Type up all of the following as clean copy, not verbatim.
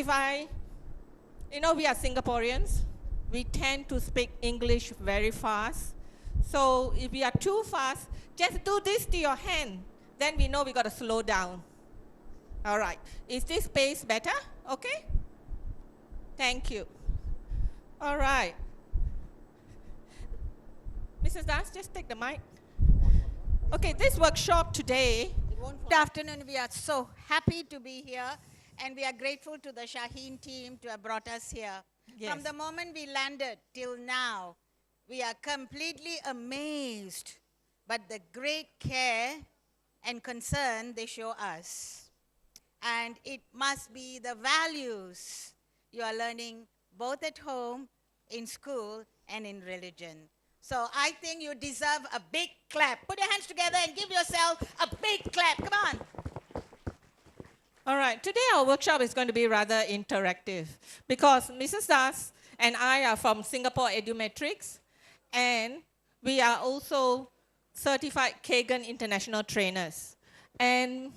we are Singaporeans. We tend to speak English very fast. So if we are too fast, just do this to your hand. Then we know we got to slow down. All right. Is this pace better? Okay? Thank you. All right. Mrs. Das, just take the mic. Okay, this workshop today. Good afternoon. We are so happy to be here, and we are grateful to the Shaheen team to have brought us here. Yes. From the moment we landed till now, we are completely amazed by the great care and concern they show us. And it must be the values you are learning both at home, in school, and in religion. So I think you deserve a big clap. Put your hands together and give yourself a big clap. Come on. All right, today our workshop is going to be rather interactive because Mrs. Das and I are from Singapore Edumatrix, and we are also certified Kagan International trainers. And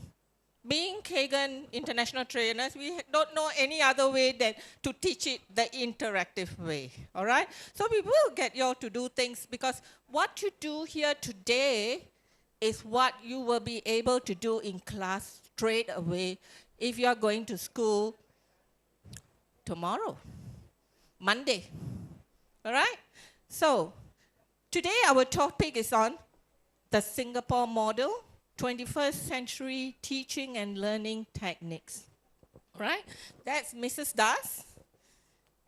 being Kagan International trainers, we don't know any other way than to teach it the interactive way, all right? So we will get you all to do things because what you do here today is what you will be able to do in class straight away if you are going to school tomorrow, Monday, all right? So today our topic is on the Singapore model, 21st century teaching and learning techniques, all right? That's Mrs. Das,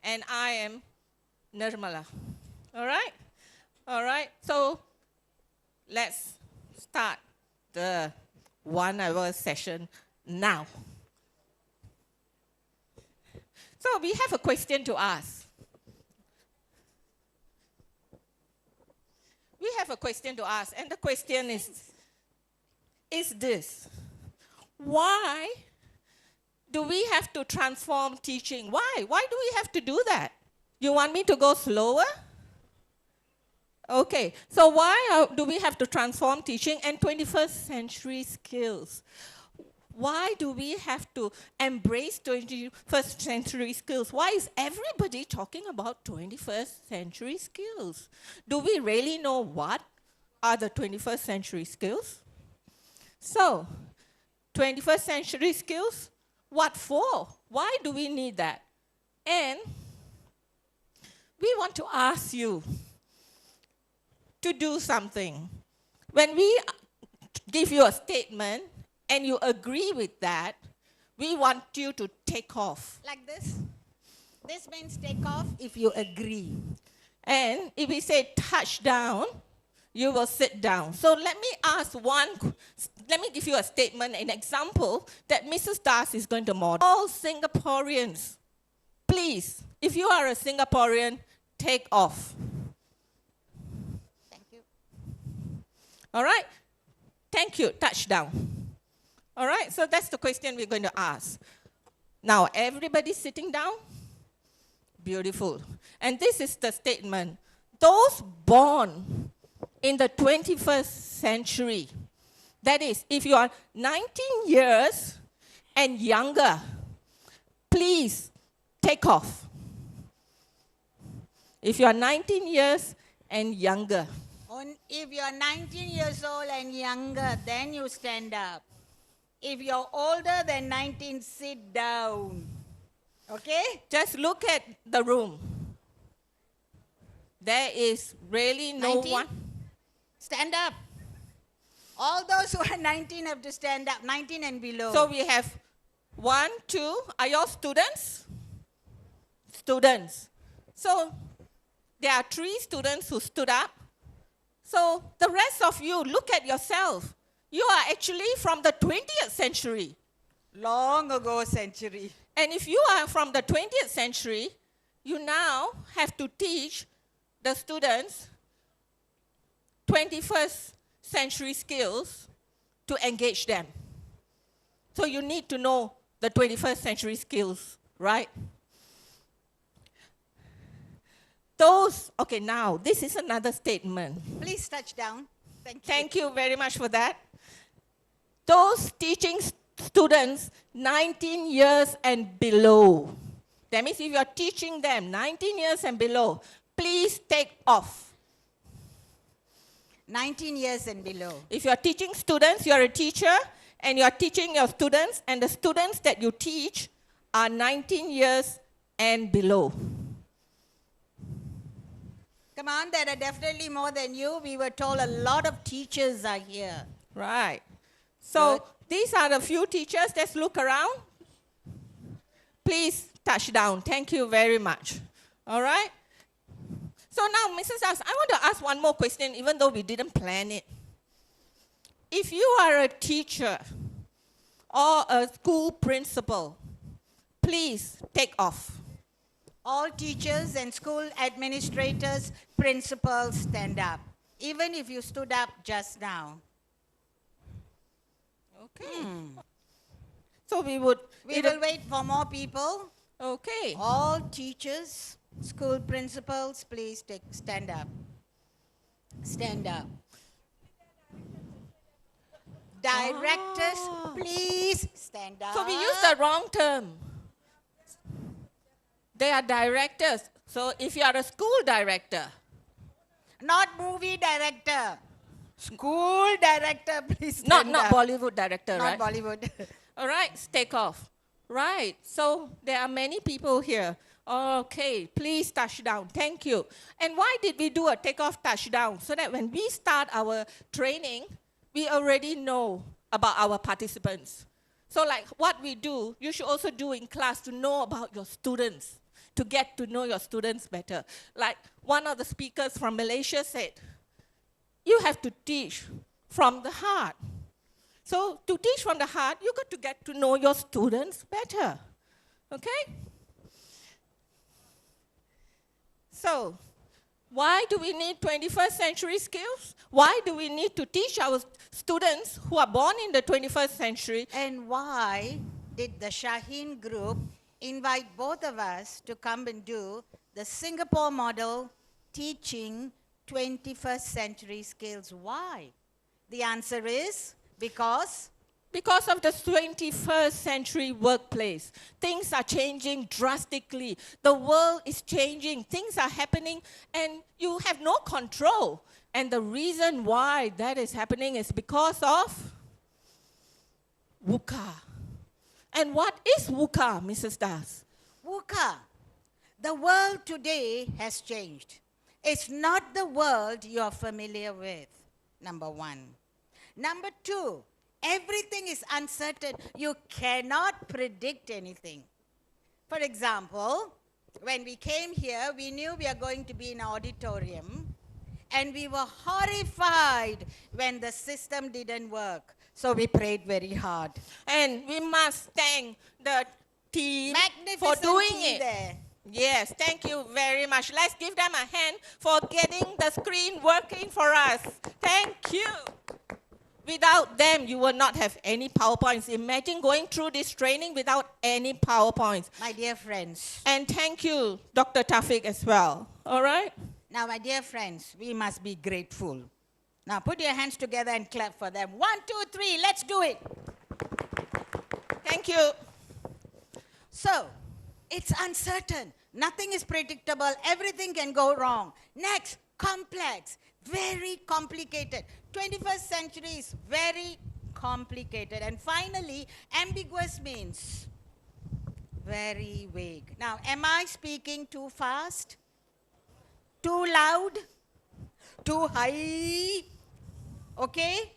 and I am Nirmala, all right? All right, so let's start the 1 hour session now. So we have a question to ask. We have a question to ask, and the question is this: why do we have to transform teaching? Why? Why do we have to do that? You want me to go slower? Okay, so why do we have to transform teaching and 21st century skills? Why do we have to embrace 21st century skills? Why is everybody talking about 21st century skills? Do we really know what are the 21st century skills? So, 21st century skills, what for? Why do we need that? And we want to ask you to do something. When we give you a statement and you agree with that, we want you to take off. Like this? This means take off if you agree. And if we say touchdown, you will sit down. So let me give you a statement, an example that Mrs. Das is going to model. All Singaporeans, please, if you are a Singaporean, take off. Thank you. All right? Thank you, touchdown. All right, so that's the question we're going to ask. Now, everybody sitting down? Beautiful. And this is the statement. Those born in the 21st century, that is, if you are 19 years and younger, please take off. If you are 19 years and younger. If you are 19 years old and younger, then you stand up. If you're older than 19, sit down. Okay? Just look at the room. There is really no 19? one. Stand up. All those who are 19 have to stand up, 19 and below. So we have 1, 2. Are you all students? Students. So there are 3 students who stood up. So the rest of you, look at yourself. You are actually from the 20th century. Long ago century. And if you are from the 20th century, you now have to teach the students 21st century skills to engage them. So you need to know the 21st century skills, right? Okay, now, this is another statement. Please touch down. Thank you. Thank you very much for that. Those teaching students 19 years and below. That means if you're teaching them 19 years and below, please take off. 19 years and below. If you're teaching students, you're a teacher, and you're teaching your students, and the students that you teach are 19 years and below. Come on, there are definitely more than you. We were told a lot of teachers are here. Right. So Good. these are the few teachers. Let's look around. Please touch down. Thank you very much. All right. So now, Mrs. Das, I want to ask one more question, even though we didn't plan it. If you are a teacher or a school principal, please take off. All teachers and school administrators, principals, stand up. Even if you stood up just now. Okay. So we would... We will wait for more people. Okay. All teachers, school principals, please stand up. Stand up. Directors, please stand up. So we used the wrong term. They are directors. So if you are a school director, Not movie director. School director, please not stand up. Bollywood director, Not right? Bollywood. All right, take off. Right. So there are many people here. Okay, please touch down. Thank you. And why did we do a takeoff touchdown? So that when we start our training, we already know about our participants. So like what we do, you should also do in class to know about your students, to get to know your students better. Like one of the speakers from Malaysia said, you have to teach from the heart. So to teach from the heart, you got to get to know your students better. Okay? So, why do we need 21st century skills? Why do we need to teach our students who are born in the 21st century? And why did the Shaheen group invite both of us to come and do the Singapore model teaching 21st century skills? Why? The answer is because Because of the 21st century workplace. Things are changing drastically. The world is changing. Things are happening and you have no control. And the reason why that is happening is because of VUCA. And what is VUCA, Mrs. Das? VUCA, the world today has changed. It's not the world you're familiar with, number one. Number two, everything is uncertain. You cannot predict anything. For example, when we came here, we knew we are going to be in an auditorium, and we were horrified when the system didn't work. So we prayed very hard. And we must thank the team for Magnificent doing team it. there. Yes, thank you very much. Let's give them a hand for getting the screen working for us. Thank you. Without them, you will not have any PowerPoints. Imagine going through this training without any PowerPoints. My dear friends. And thank you, Dr. Taufik, as well. All right? Now, my dear friends, we must be grateful. Now, put your hands together and clap for them. 1, 2, 3, let's do it. Thank you. So, it's uncertain. Nothing is predictable. Everything can go wrong. Next, complex. Very complicated. 21st century is very complicated. And finally, ambiguous means very vague. Now, am I speaking too fast? Too loud? Too high? Okay?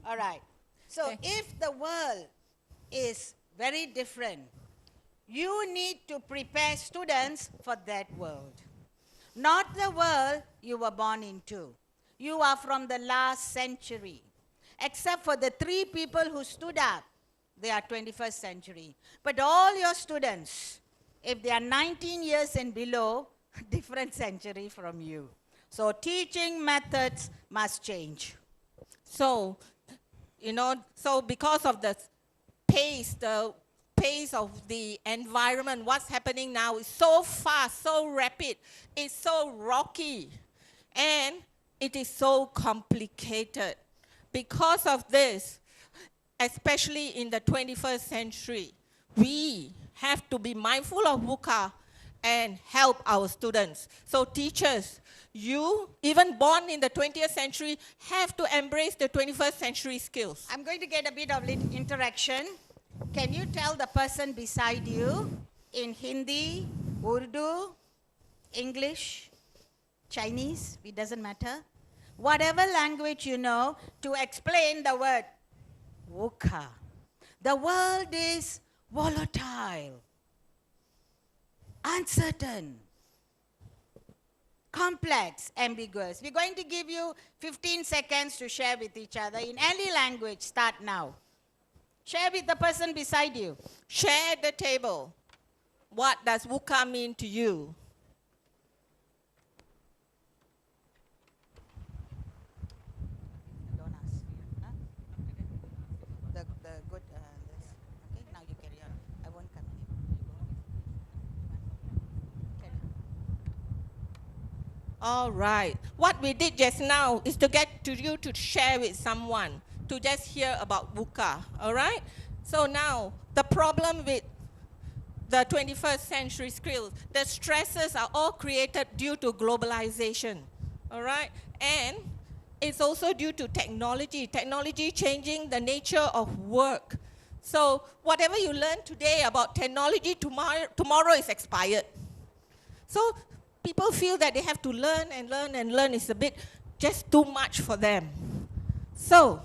All right. So, Okay. if the world is very different, you need to prepare students for that world. Not the world you were born into. You are from the last century. Except for the 3 people who stood up, they are 21st century. But all your students, if they are 19 years and below, different century from you. So teaching methods must change. So, so because of the pace of the environment, what's happening now is so fast, so rapid, it's so rocky, and it is so complicated. Because of this, especially in the 21st century, we have to be mindful of VUCA and help our students. So teachers, you, even born in the 20th century, have to embrace the 21st century skills. I'm going to get a bit of interaction. Can you tell the person beside you in Hindi, Urdu, English, Chinese, it doesn't matter, whatever language you know, to explain the word VUCA. The world is volatile, uncertain, complex, ambiguous. We're going to give you 15 seconds to share with each other in any language. Start now. Share with the person beside you. Share at the table. What does VUCA mean to you? Don't ask. Huh? The good, this. Okay, now you carry on. I won't come here. Carry on. All right. What we did just now is to get to you to share with someone, to just hear about VUCA, all right? So now, the problem with the 21st century skills, the stresses are all created due to globalization, all right? And it's also due to technology changing the nature of work. So whatever you learn today about technology, tomorrow is expired. So people feel that they have to learn and learn and learn. It's a bit just too much for them. So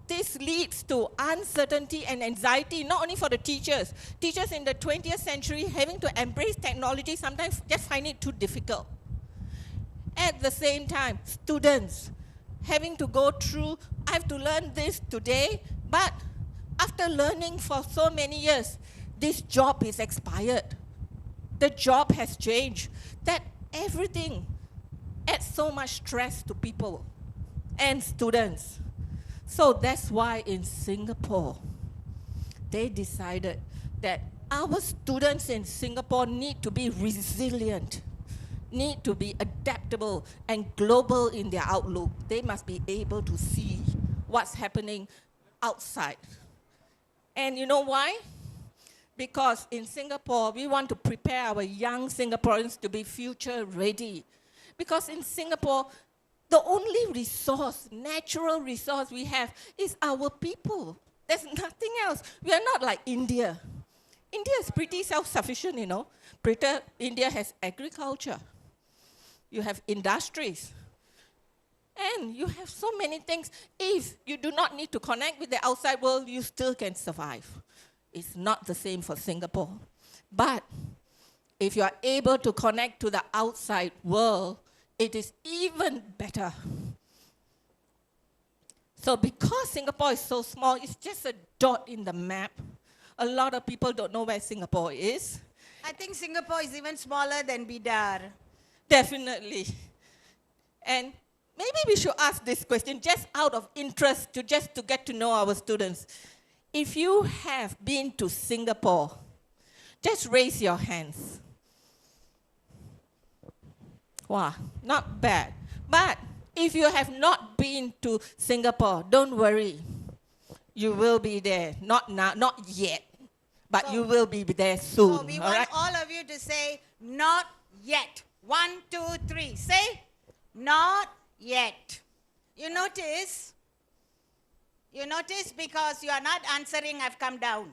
this leads to uncertainty and anxiety, not only for the teachers. Teachers in the 20th century having to embrace technology sometimes just find it too difficult. At the same time, students having to go through, I have to learn this today, but after learning for so many years, this job is expired. The job has changed. That everything adds so much stress to people and students. So that's why in Singapore, they decided that our students in Singapore need to be resilient, need to be adaptable and global in their outlook. They must be able to see what's happening outside. And you know why? Because in Singapore, we want to prepare our young Singaporeans to be future ready. Because in Singapore, the only resource, natural resource we have is our people. There's nothing else. We are not like India. India is pretty self-sufficient, you know. India has agriculture. You have industries. And you have so many things. If you do not need to connect with the outside world, you still can survive. It's not the same for Singapore. But if you are able to connect to the outside world, it is even better. So because Singapore is so small, it's just a dot in the map. A lot of people don't know where Singapore is. I think Singapore is even smaller than BIDAR. Definitely. And maybe we should ask this question just out of interest, to get to know our students. If you have been to Singapore, just raise your hands. Wow, not bad. But if you have not been to Singapore, don't worry. You will be there. Not now, not yet. But you will be there soon. So we all want right? all of you to say, not yet. 1, 2, 3. Say, not yet. You notice because you are not answering, I've come down.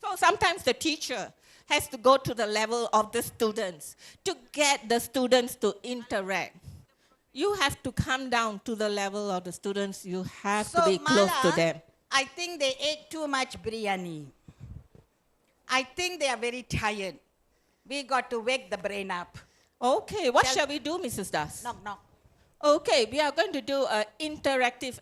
So sometimes the teacher has to go to the level of the students to get the students to interact. You have to come down to the level of the students. You have to be close to them. I think they ate too much biryani. I think they are very tired. We got to wake the brain up. Okay, what shall we do, Mrs. Das? Knock, knock. Okay, we are going to do an interactive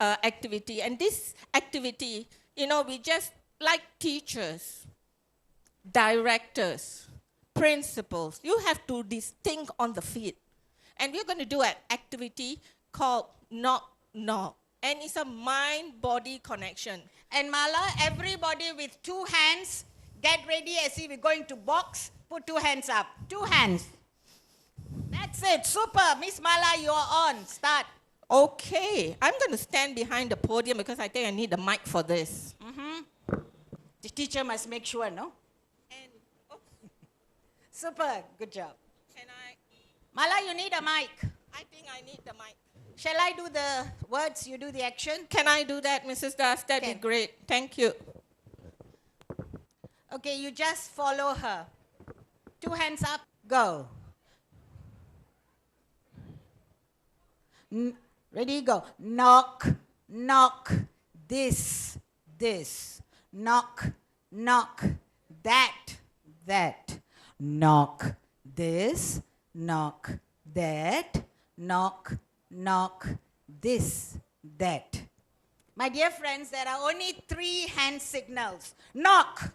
activity. And this activity, you know, we just like teachers, directors, principals, you have to think on the feet. And we're going to do an activity called knock, knock. And it's a mind-body connection. And Mala, everybody with 2 hands, get ready as if we're going to box. Put 2 hands up. 2 hands. That's it. Super. Miss Mala, you're on. Start. Okay, I'm going to stand behind the podium because I think I need the mic for this. The teacher must make sure, no? And, Super, good job. can I? Mala, you need a mic. I think I need the mic. Shall I do the words, you do the action? Can I do that, Mrs. Das? That'd be great. Thank you. Okay, you just follow her. 2 hands up, go. Ready, go. Knock, knock, this. Knock, knock, that. Knock, this, knock, that. Knock, knock, this, that. My dear friends, there are only 3 hand signals. Knock,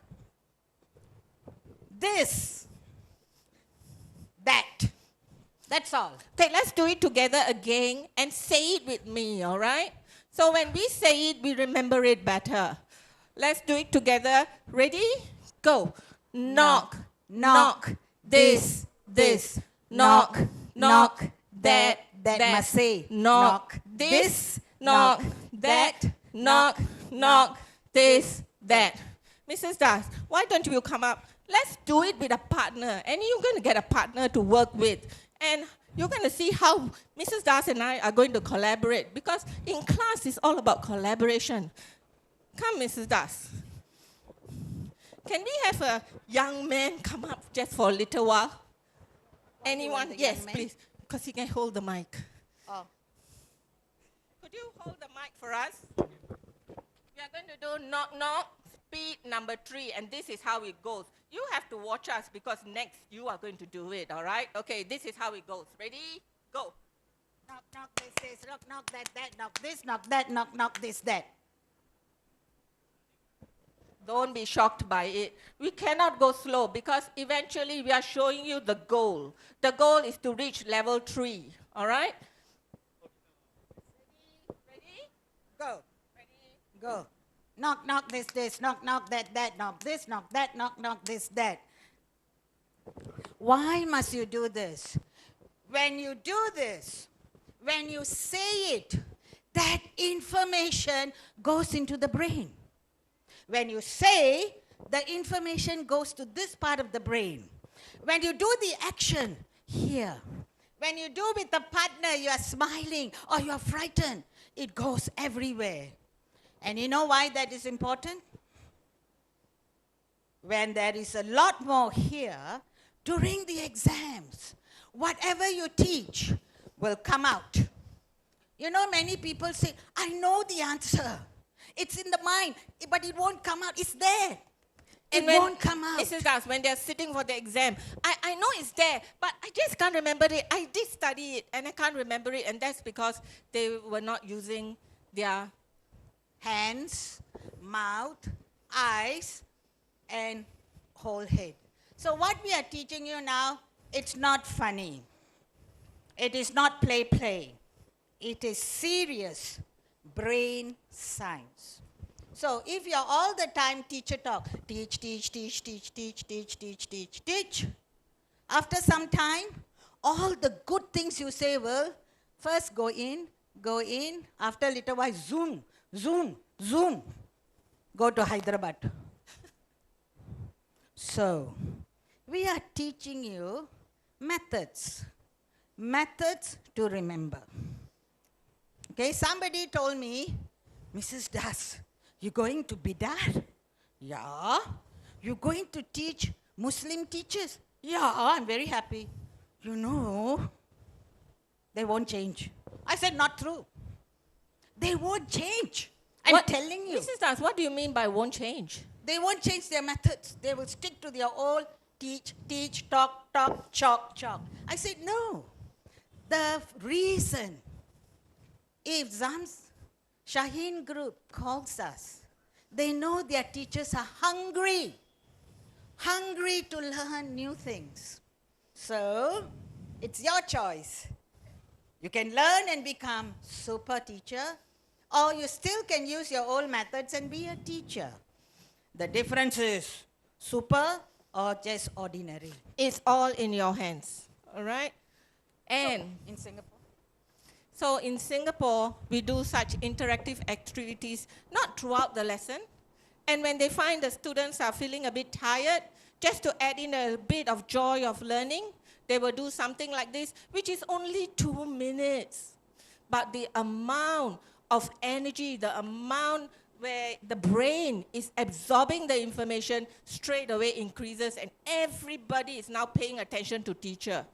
this, that. That's all. Okay, let's do it together again and say it with me, all right? So when we say it, we remember it better. Let's do it together. Ready? Go. Knock, knock, this. Knock, knock, that. Must say. Knock, this, knock, that. Knock, this, that. Mrs. Das, why don't you come up? Let's do it with a partner. And you're going to get a partner to work with. And you're going to see how Mrs. Das and I are going to collaborate. Because in class, it's all about collaboration. Come, Mrs. Das. Can we have a young man come up just for a little while? Anyone? Yes, please. Because he can hold the mic. Oh. Could you hold the mic for us? We are going to do knock, knock, speed number 3, and this is how it goes. You have to watch us because next you are going to do it, all right? Okay, this is how it goes. Ready? Go. Knock, knock, this, knock, that, knock, this, knock, that, knock, this, that. Don't be shocked by it. We cannot go slow because eventually we are showing you the goal. The goal is to reach level 3, all right? Ready? Go. Ready? Go. Knock, knock, this, knock, that, knock, this, knock, that, knock, this, that. Why must you do this? When you do this, when you say it, that information goes into the brain. When you say, the information goes to this part of the brain. When you do the action, here. When you do with a partner, you are smiling or you are frightened. It goes everywhere. And you know why that is important? When there is a lot more here, during the exams, whatever you teach will come out. You know, many people say, I know the answer. It's in the mind, but it won't come out. It's there. It won't come out. Mrs. Das, when they're sitting for the exam, I know it's there, but I just can't remember it. I did study it, and I can't remember it, and that's because they were not using their hands, mouth, eyes, and whole head. So what we are teaching you now, it's not funny. It is not play. It is serious brain science. So if you're all the time teacher talk, teach. After some time, all the good things you say will first go in. After a little while, zoom. Go to Hyderabad. So, we are teaching you methods to remember. Okay, somebody told me, Mrs. Das, you going to BIDAR? Yeah. You going to teach Muslim teachers? Yeah, I'm very happy. You know, they won't change. I said, not true. They won't change. I'm telling you. Mrs. Das, what do you mean by won't change? They won't change their methods. They will stick to their old teach, talk, chalk. I said, no. The reason, if Shaheen group calls us, they know their teachers are hungry to learn new things. So, it's your choice. You can learn and become super teacher, or you still can use your old methods and be a teacher. The difference is super or just ordinary. It's all in your hands, all right? And in Singapore? So in Singapore, we do such interactive activities, not throughout the lesson. And when they find the students are feeling a bit tired, just to add in a bit of joy of learning, they will do something like this, which is only 2 minutes. But the amount of energy, the amount where the brain is absorbing the information straight away increases, and everybody is now paying attention to teacher.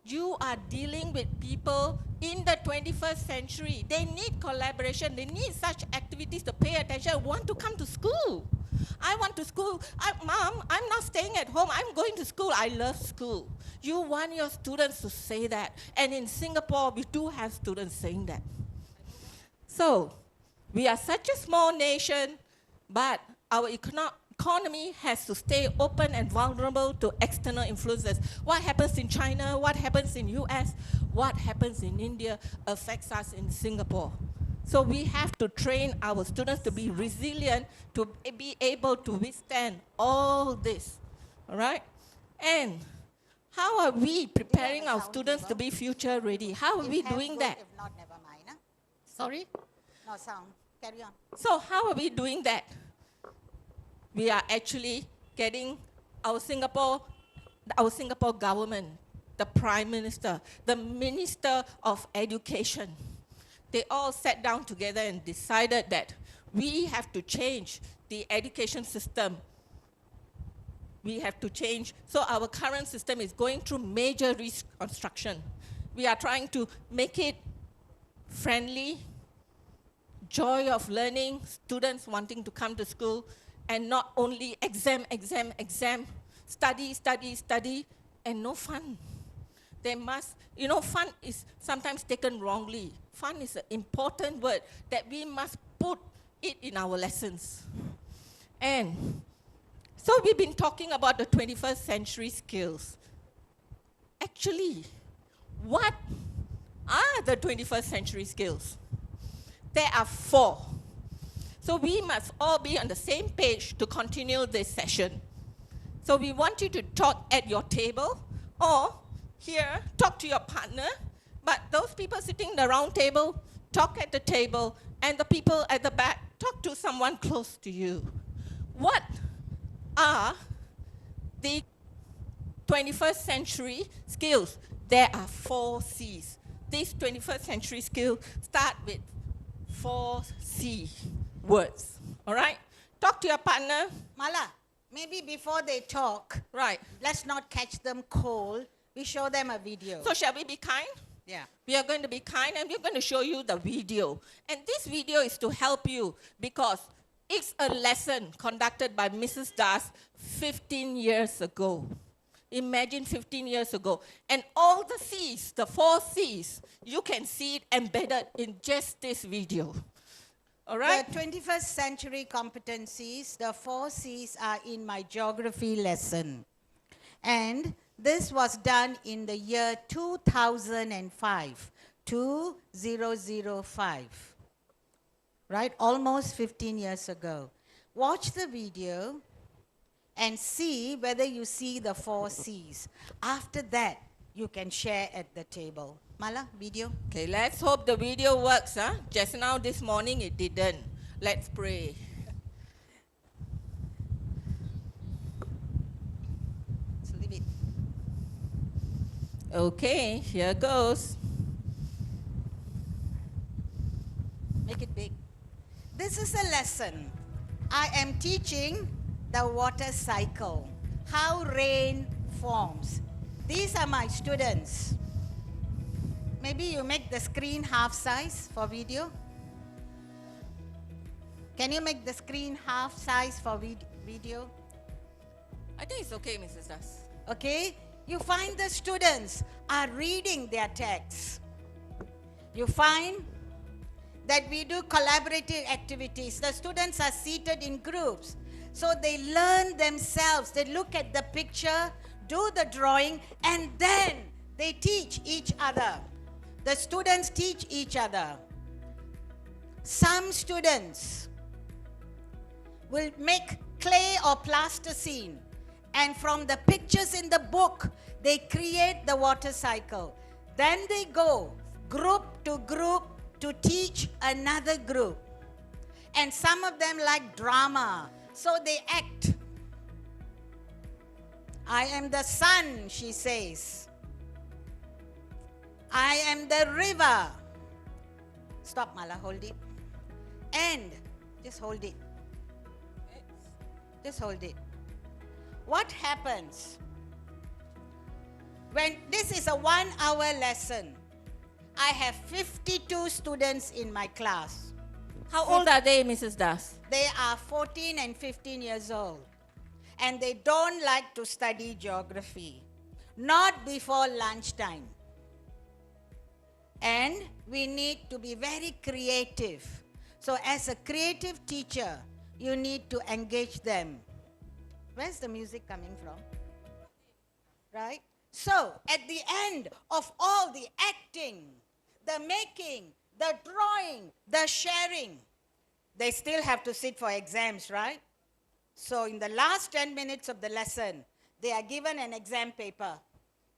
You are dealing with people in the 21st century. They need collaboration. They need such activities to pay attention, want to come to school. I want to school. Mom, I'm not staying at home. I'm going to school. I love school. You want your students to say that. And in Singapore, we do have students saying that. So, we are such a small nation, but our economy has to stay open and vulnerable to external influences. What happens in China, what happens in US, what happens in India affects us in Singapore. So we have to train our students to be resilient, to be able to withstand all this, all right? And how are we preparing our students to be future ready? How are we doing that? If not, never mind. Huh? Sorry? No sound. Carry on. So how are we doing that? We are actually getting our Singapore government, the Prime Minister, the Minister of Education. They all sat down together and decided that we have to change the education system. We have to change. So our current system is going through major reconstruction. We are trying to make it friendly, joy of learning, students wanting to come to school, and not only exam, study, and no fun. They must, fun is sometimes taken wrongly. Fun is an important word that we must put it in our lessons. And so we've been talking about the 21st century skills. Actually, what are the 21st century skills? There are 4. So we must all be on the same page to continue this session. So we want you to talk at your table, or here, talk to your partner, but those people sitting in the round table, talk at the table, and the people at the back, talk to someone close to you. What are the 21st century skills? There are 4 C's. These 21st century skills start with 4 C words, all right? Talk to your partner. Mala, maybe before they talk, Right. let's not catch them cold. We show them a video. So shall we be kind? Yeah. We are going to be kind, and we're going to show you the video. And this video is to help you because it's a lesson conducted by Mrs. Das 15 years ago. Imagine 15 years ago. And all the C's, the 4 C's, you can see it embedded in just this video. All right? The 21st century competencies, the 4 C's are in my geography lesson. And this was done in the year 2005, 2005. Right? Almost 15 years ago. Watch the video and see whether you see the 4 C's. After that, you can share at the table. Mala, video. Okay, let's hope the video works. Huh? Just now, this morning, it didn't. Let's pray. So leave it. Okay, here goes. Make it big. This is a lesson. I am teaching the water cycle, how rain forms. These are my students. Maybe you make the screen half size for video. Can you make the screen half size for video? I think it's okay, Mrs. Das. Okay? You find the students are reading their texts. You find that we do collaborative activities. The students are seated in groups. So they learn themselves. They look at the picture, do the drawing, and then they teach each other. The students teach each other. Some students will make clay or plasticine, and from the pictures in the book, they create the water cycle. Then they go group to group to teach another group. And some of them like drama, so they act. I am the sun, she says. I am the river. Stop, Mala, hold it. And just hold it. Just hold it. What happens when this is a 1 hour lesson? I have 52 students in my class. How old are they, Mrs. Das? They are 14 and 15 years old. And they don't like to study geography. Not before lunchtime. And we need to be very creative. So as a creative teacher, you need to engage them. Where's the music coming from? Right? So at the end of all the acting, the making, the drawing, the sharing, they still have to sit for exams, right? So in the last 10 minutes of the lesson, they are given an exam paper,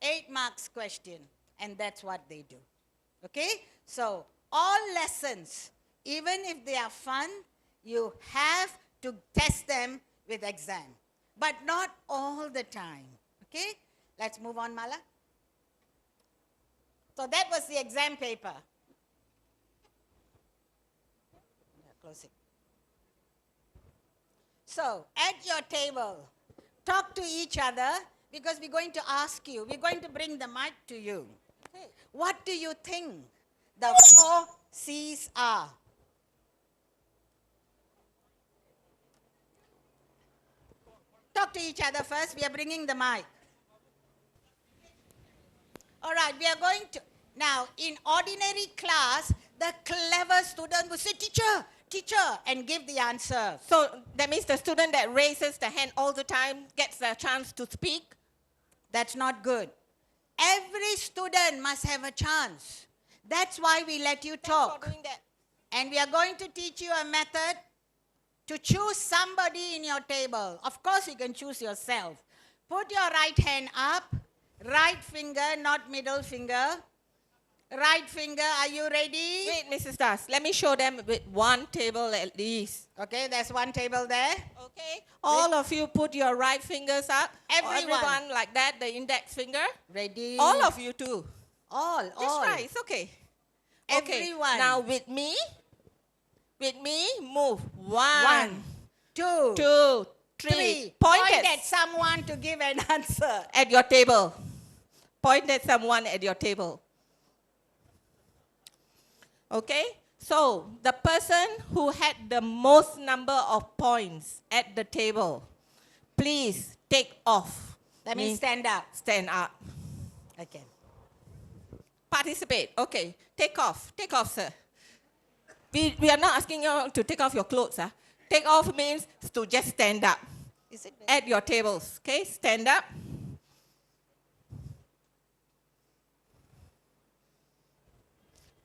8 marks question, and that's what they do. Okay? So all lessons, even if they are fun, you have to test them with exam, but not all the time. Okay? Let's move on, Mala. So that was the exam paper. Close it. So, at your table, talk to each other because we're going to ask you, we're going to bring the mic to you. Okay. What do you think the 4 C's are? Talk to each other first. We are bringing the mic. All right, we are going to, now in ordinary class, the clever student will say, teacher, and give the answer. So that means the student that raises the hand all the time gets the chance to speak? That's not good. Every student must have a chance. That's why we let you talk. Thanks for doing that. And we are going to teach you a method to choose somebody in your table. Of course, you can choose yourself. Put your right hand up, right finger, not middle finger. Right finger, are you ready? Wait, Mrs. Das, let me show them with one table at least. Okay, there's one table there. Okay, all of you put your right fingers up. Everyone. Like that, the index finger. Ready? All of you too. All. Just try, it's okay. Everyone. Okay, now with me, move. 1, 1, 2, 2, 3. Point at someone to give an answer. At your table. Point at someone at your table. Okay, so the person who had the most number of points at the table, please take off. That means stand up. Stand up. Okay. Participate. Okay, take off, sir. We are not asking you to take off your clothes. Huh? Take off means to just stand up. Is it At your tables, okay? Stand up.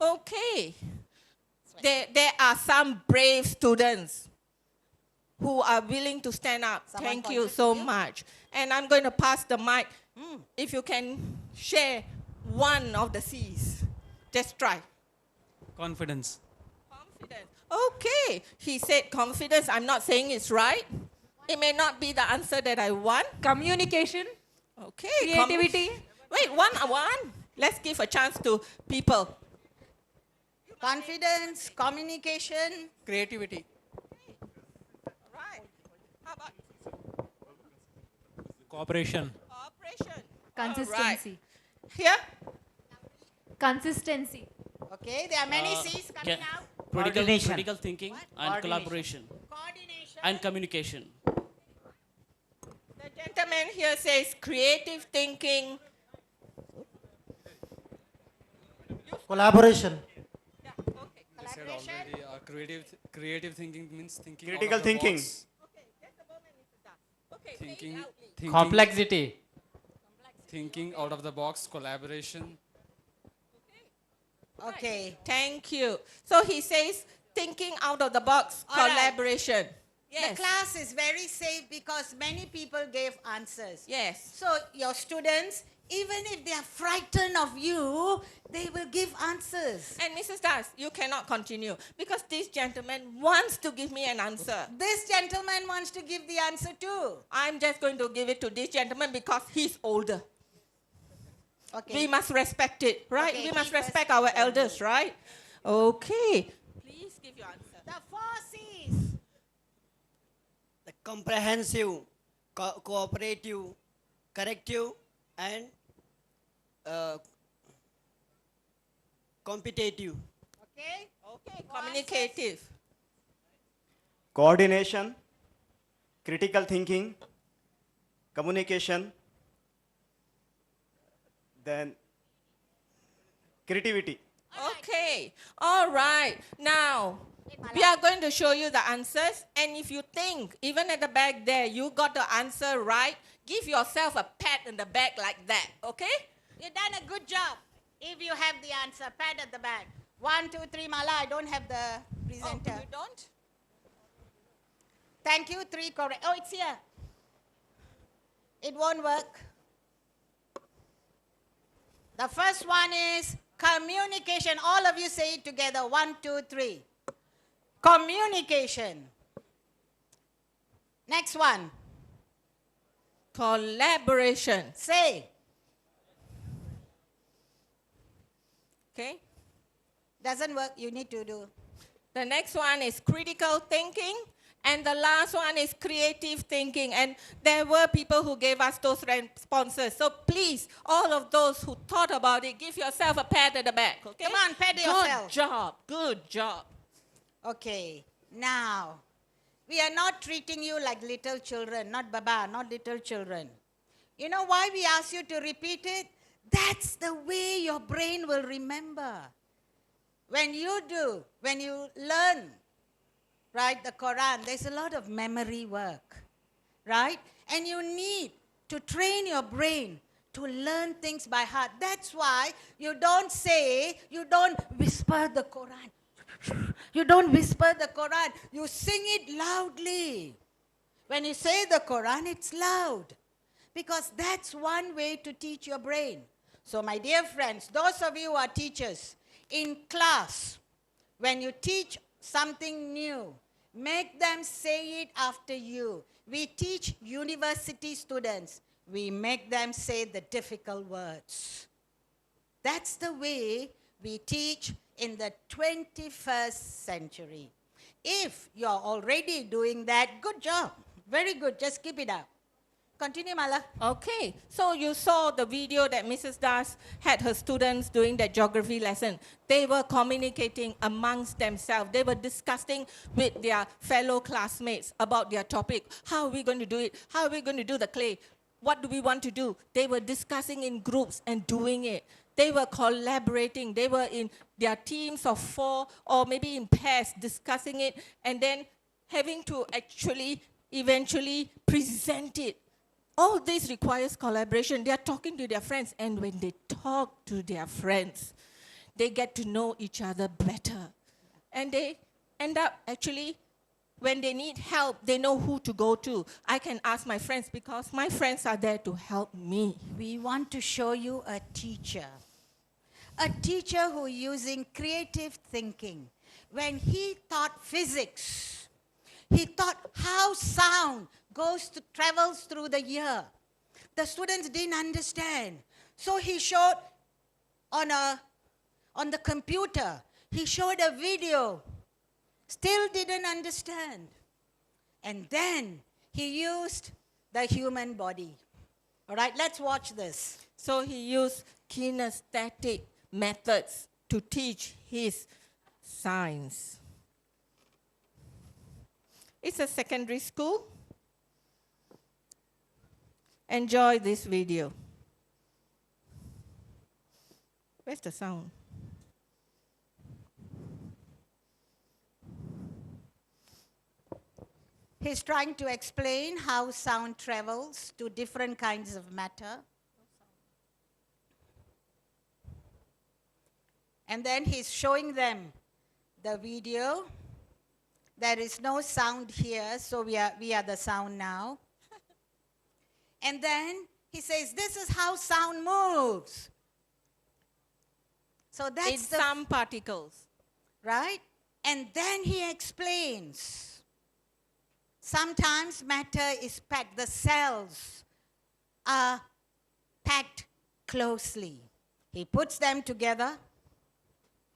Okay. There are some brave students who are willing to stand up. Someone Thank you pointed so to you? much. And I'm going to pass the mic. If you can share one of the C's. Just try. Confidence. Confidence. Okay. He said confidence. I'm not saying it's right. It may not be the answer that I want. Communication, Okay. creativity, Wait, one. Let's give a chance to people. confidence, communication? Creativity. Right. How about Cooperation. cooperation? consistency. Here? Consistency. Okay, there are many C's coming ca- out. critical thinking What? and collaboration Coordination. and communication. The gentleman here says creative thinking. Collaboration. Yeah, okay. They said Collaboration. already, creative thinking means thinking Critical out of the thinking. box. Okay, just a moment, Mr. Das. Okay, say it Thinking, loudly. thinking, Complexity. thinking out of the box, collaboration. Okay. Thank you. So he says thinking out of the box, All right. collaboration. The Yes. class is very safe because many people gave answers. Yes. So your students, Even if they are frightened of you, they will give answers. And Mrs. Das, you cannot continue because this gentleman wants to give me an answer. This gentleman wants to give the answer too. I'm just going to give it to this gentleman because he's older. Okay. We must respect it, right? Okay, We must he first. respect our elders, right? Okay. Please give your answer. The 4 C's. The comprehensive, cooperative, corrective, and competitive. Okay? Okay, communicative. Coordination, critical thinking, communication, then creativity. Okay, all right. Now, we are going to show you the answers. And if you think, even at the back there, you got the answer right, give yourself a pat in the back like that, okay? You've done a good job. If you have the answer, pat at the back. 1, 2, 3, Mala. I don't have the presenter. Oh, you don't? Thank you. 3 correct. Oh, it's here. It won't work. The first one is communication. All of you say it together. 1, 2, 3. Communication. Next one. Collaboration, Say. okay? Doesn't work. You need to do. The next one is critical thinking. And the last one is creative thinking. And there were people who gave us those responses. So please, all of those who thought about it, give yourself a pat at the back, okay? Come on, pat yourself. Good job, good job. Okay. Now, we are not treating you like little children. Not Baba, not little children. You know why we ask you to repeat it? That's the way your brain will remember. When you do, when you learn, right, the Quran, there's a lot of memory work, right? And you need to train your brain to learn things by heart. That's why you don't whisper the Quran. You don't whisper the Quran. You sing it loudly. When you say the Quran, it's loud. Because that's one way to teach your brain. So my dear friends, those of you who are teachers, in class, when you teach something new, make them say it after you. We teach university students. We make them say the difficult words. That's the way we teach in the 21st century. If you're already doing that, good job. Very good. Just keep it up. Continue, Mala. Okay, so you saw the video that Mrs. Das had her students doing that geography lesson. They were communicating amongst themselves. They were discussing with their fellow classmates about their topic. How are we going to do it? How are we going to do the clay? What do we want to do? They were discussing in groups and doing it. They were collaborating. They were in their teams of 4 or maybe in pairs discussing it and then having to actually eventually present it. All this requires collaboration. They are talking to their friends, and when they talk to their friends, they get to know each other better. And they end up actually, when they need help, they know who to go to. I can ask my friends because my friends are there to help me. We want to show you a teacher. A teacher who using creative thinking. When he taught physics, he taught how sound travels through the ear. The students didn't understand. So he showed on the computer, he showed a video. Still didn't understand. And then he used the human body. All right, let's watch this. So he used kinesthetic methods to teach his science. It's a secondary school. Enjoy this video. Where's the sound? He's trying to explain how sound travels to different kinds of matter. And then he's showing them the video. There is no sound here, so we are the sound now. And then He says, this is how sound moves. So In that's the, some particles. right? And then he explains. Sometimes matter is packed, the cells are packed closely. He puts them together.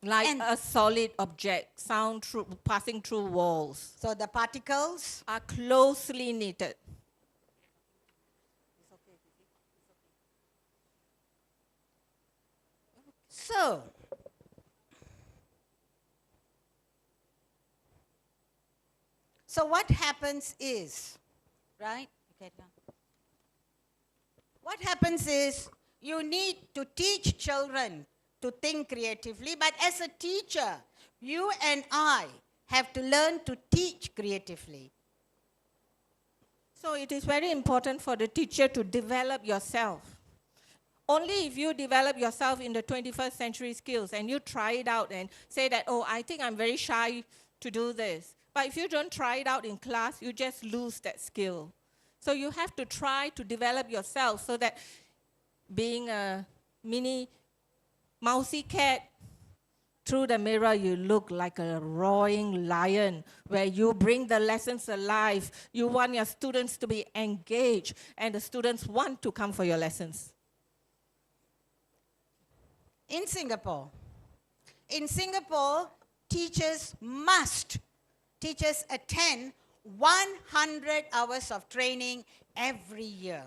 Like And- a solid object, sound through, passing through walls, So the particles are closely knitted. So, what happens is, right? Okay, now. What happens is you need to teach children to think creatively, but as a teacher, you and I have to learn to teach creatively. So it is very important for the teacher to develop yourself. Only if you develop yourself in the 21st century skills and you try it out and say that, oh, I think I'm very shy to do this. But if you don't try it out in class, you just lose that skill. So you have to try to develop yourself so that being a mini mousy cat, through the mirror you look like a roaring lion where you bring the lessons alive. You want your students to be engaged and the students want to come for your lessons. In Singapore, teachers attend 100 hours of training every year.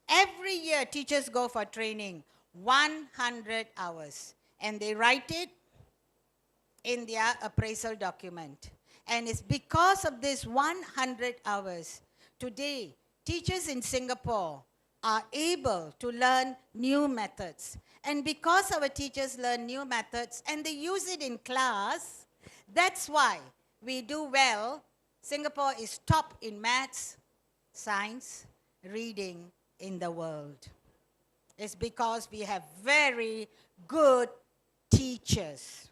Every year, teachers go for training, 100 hours. And they write it in their appraisal document. And it's because of this 100 hours, today, teachers in Singapore are able to learn new methods. And because our teachers learn new methods and they use it in class, that's why we do well. Singapore is top in maths, science, reading in the world. It's because we have very good teachers,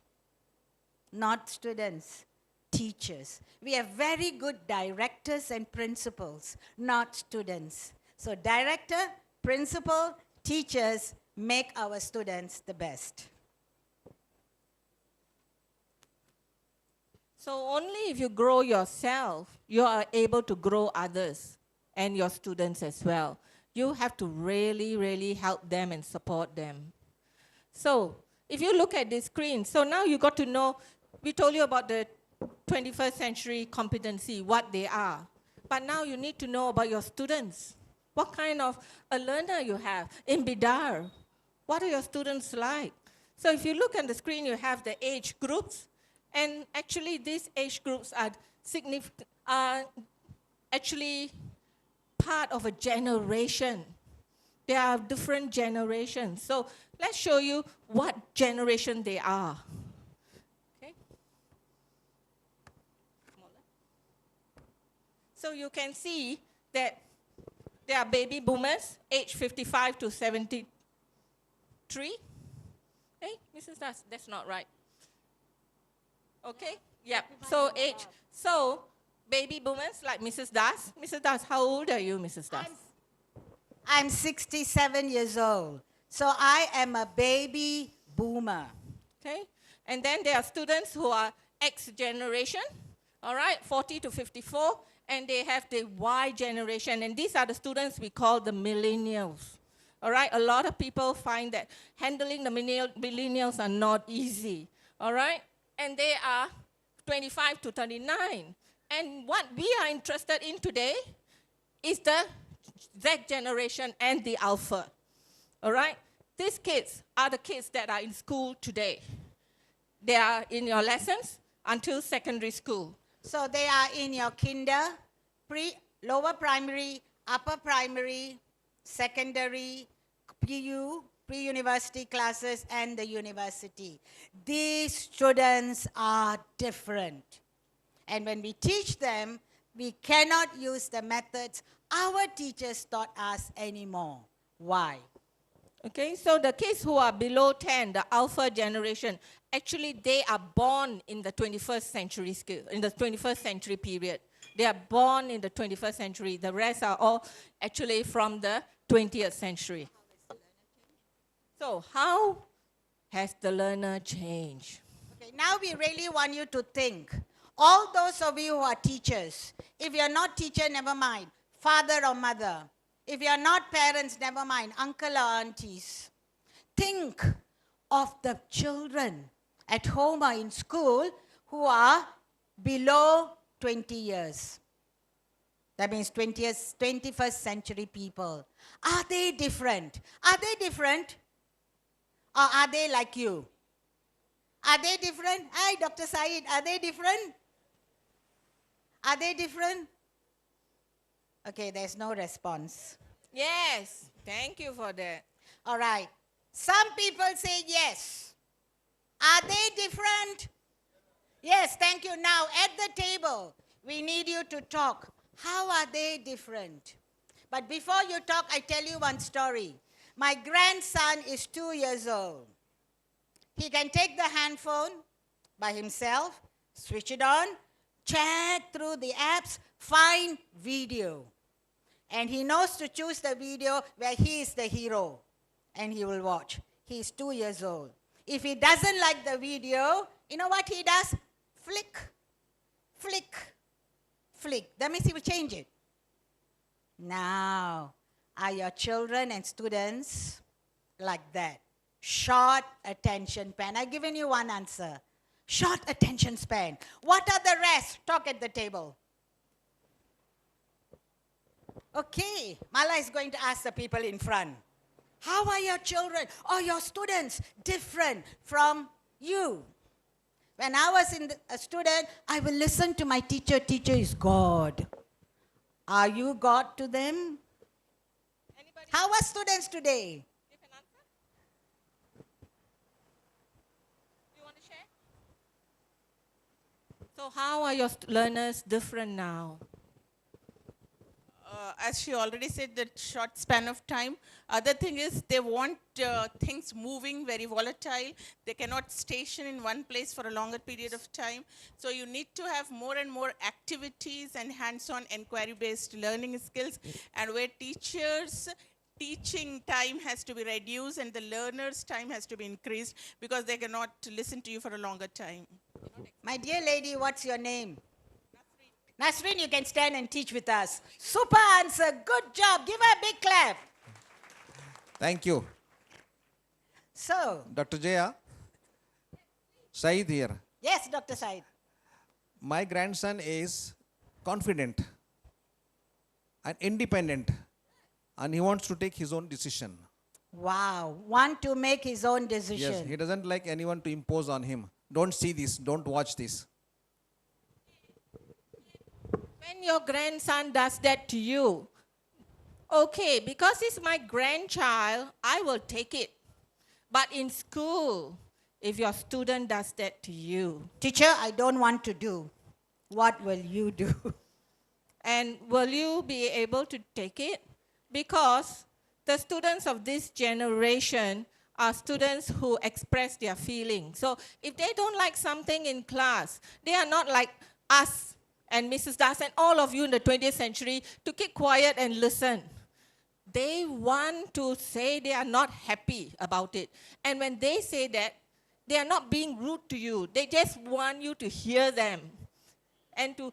not students, teachers. We have very good directors and principals, not students. So director, principal, teachers make our students the best. So only if you grow yourself, you are able to grow others and your students as well. You have to really, really help them and support them. So if you look at this screen, so now you got to know, we told you about the 21st century competency, what they are. But now you need to know about your students. What kind of a learner you have. In BIDAR, what are your students like? So if you look at the screen, you have the age groups. And actually, these age groups are actually part of a generation. There are different generations. So let's show you what generation they are. Okay. So you can see that there are baby boomers, age 55 to 73. Hey, Mrs. Das, that's not right. Okay, yeah. So baby boomers like Mrs. Das. Mrs. Das, how old are you, Mrs. Das? I'm 67 years old, so I am a baby boomer. Okay, and then there are students who are X generation, all right, 40 to 54, and they have the Y generation, and these are the students we call the millennials. All right, a lot of people find that handling the millennials are not easy, all right? And they are 25 to 39. And what we are interested in today is the Z generation and the Alpha, all right? These kids are the kids that are in school today. They are in your lessons until secondary school. So they are in your kinder, lower primary, upper primary, secondary, PU, pre-university classes, and the university. These students are different. And when we teach them, we cannot use the methods our teachers taught us anymore. Why? Okay, so the kids who are below 10, the Alpha generation, actually they are born in the 21st century in the 21st century period. They are born in the 21st century. The rest are all actually from the 20th century. So how has the learner changed? Okay, now we really want you to think. All those of you who are teachers, if you're not teacher, never mind, father or mother. If you're not parents, never mind, uncle or aunties. Think of the children at home or in school who are below 20 years. That means 21st century people. Are they different? Are they different? Or are they like you? Are they different? Hi, Dr. Said, are they different? Are they different? Okay, there's no response. Yes, thank you for that. All right. Some people say yes. Are they different? Yes, thank you. Now, at the table, we need you to talk. How are they different? But before you talk, I tell you one story. My grandson is 2 years old. He can take the handphone by himself, switch it on, chat through the apps, find video. And he knows to choose the video where he is the hero. And he will watch. He's 2 years old. If he doesn't like the video, you know what he does? Flick, flick, flick. That means he will change it. Now, are your children and students like that? Short attention span. I've given you one answer. Short attention span. What are the rest? Talk at the table. Okay, Mala is going to ask the people in front. How are your children or your students different from you? When I was a student, I will listen to my teacher. Teacher is God. Are you God to them? Anybody How are students today? give an answer? You want to share? So how are your learners different now? As she already said, that short span of time. Other thing is they want things moving, very volatile. They cannot station in one place for a longer period of time. So you need to have more and more activities and hands-on inquiry-based learning skills. And where teachers' teaching time has to be reduced and the learners' time has to be increased because they cannot listen to you for a longer time. My dear lady, what's your name? Nasreen, you can stand and teach with us. Super answer. Good job. Give her a big clap. Thank you. So, Dr. Jaya, Shahid here. yes, Dr. Said. My grandson is confident and independent, and he wants to take his own decision. Wow. Want to make his own decision. Yes, he doesn't like anyone to impose on him. Don't see this, don't watch this. When your grandson does that to you, okay, because it's my grandchild, I will take it. But in school, if your student does that to you, Teacher, I don't want to do. What will you do? and will you be able to take it? Because the students of this generation are students who express their feelings. So if they don't like something in class, they are not like us and Mrs. Das and all of you in the 20th century to keep quiet and listen. They want to say they are not happy about it. And when they say that, they are not being rude to you. They just want you to hear them and to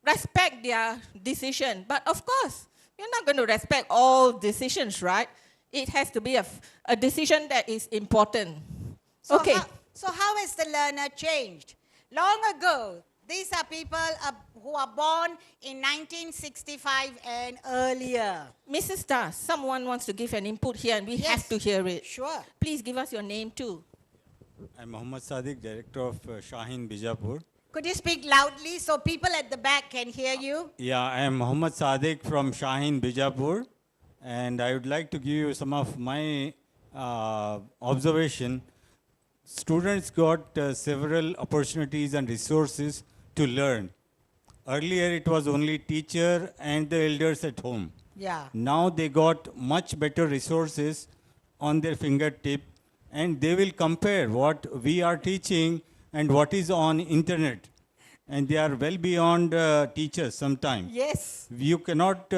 respect their decision. But of course, you're not going to respect all decisions, right? It has to be a decision that is important. Okay. So how has the learner changed? Long ago, these are people who are born in 1965 and earlier. Mrs. Das, someone wants to give an input here and we Yes. have to hear it. Sure. Please give us your name too. I'm Mohammad Sadiq, director of Shaheen, Bijapur. Could you speak loudly so people at the back can hear you? Yeah, I am Mohammad Sadiq from Shaheen, Bijapur. And I would like to give you some of my observation. Students got several opportunities and resources to learn. Earlier, it was only teacher and the elders at home. Yeah. Now they got much better resources on their fingertip, and they will compare what we are teaching and what is on internet. And they are well beyond teachers sometimes. Yes. You cannot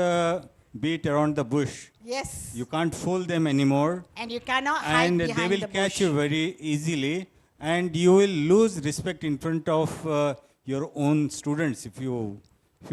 beat around the bush. Yes. You can't fool them anymore. And you cannot hide And behind they will the catch bush. you very easily. And you will lose respect in front of your own students if you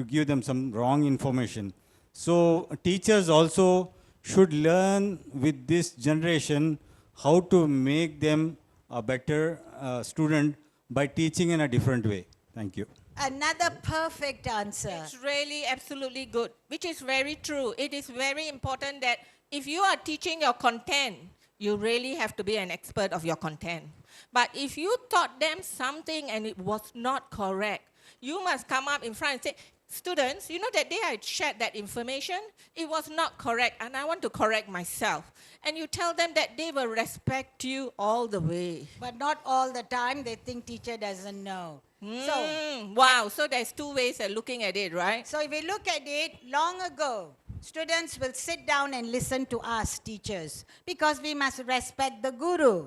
give them some wrong information. So teachers also should learn with this generation how to make them a better student by teaching in a different way. Thank you. Another perfect answer. It's really absolutely good, which is very true. It is very important that if you are teaching your content, you really have to be an expert of your content. But if you taught them something and it was not correct, you must come up in front and say, students, you know that day I shared that information, it was not correct and I want to correct myself. And you tell them that they will respect you all the way. But not all the time. They think teacher doesn't know. Wow, so there's two ways of looking at it, right? So if we look at it, long ago, students will sit down and listen to us, teachers, because we must respect the guru,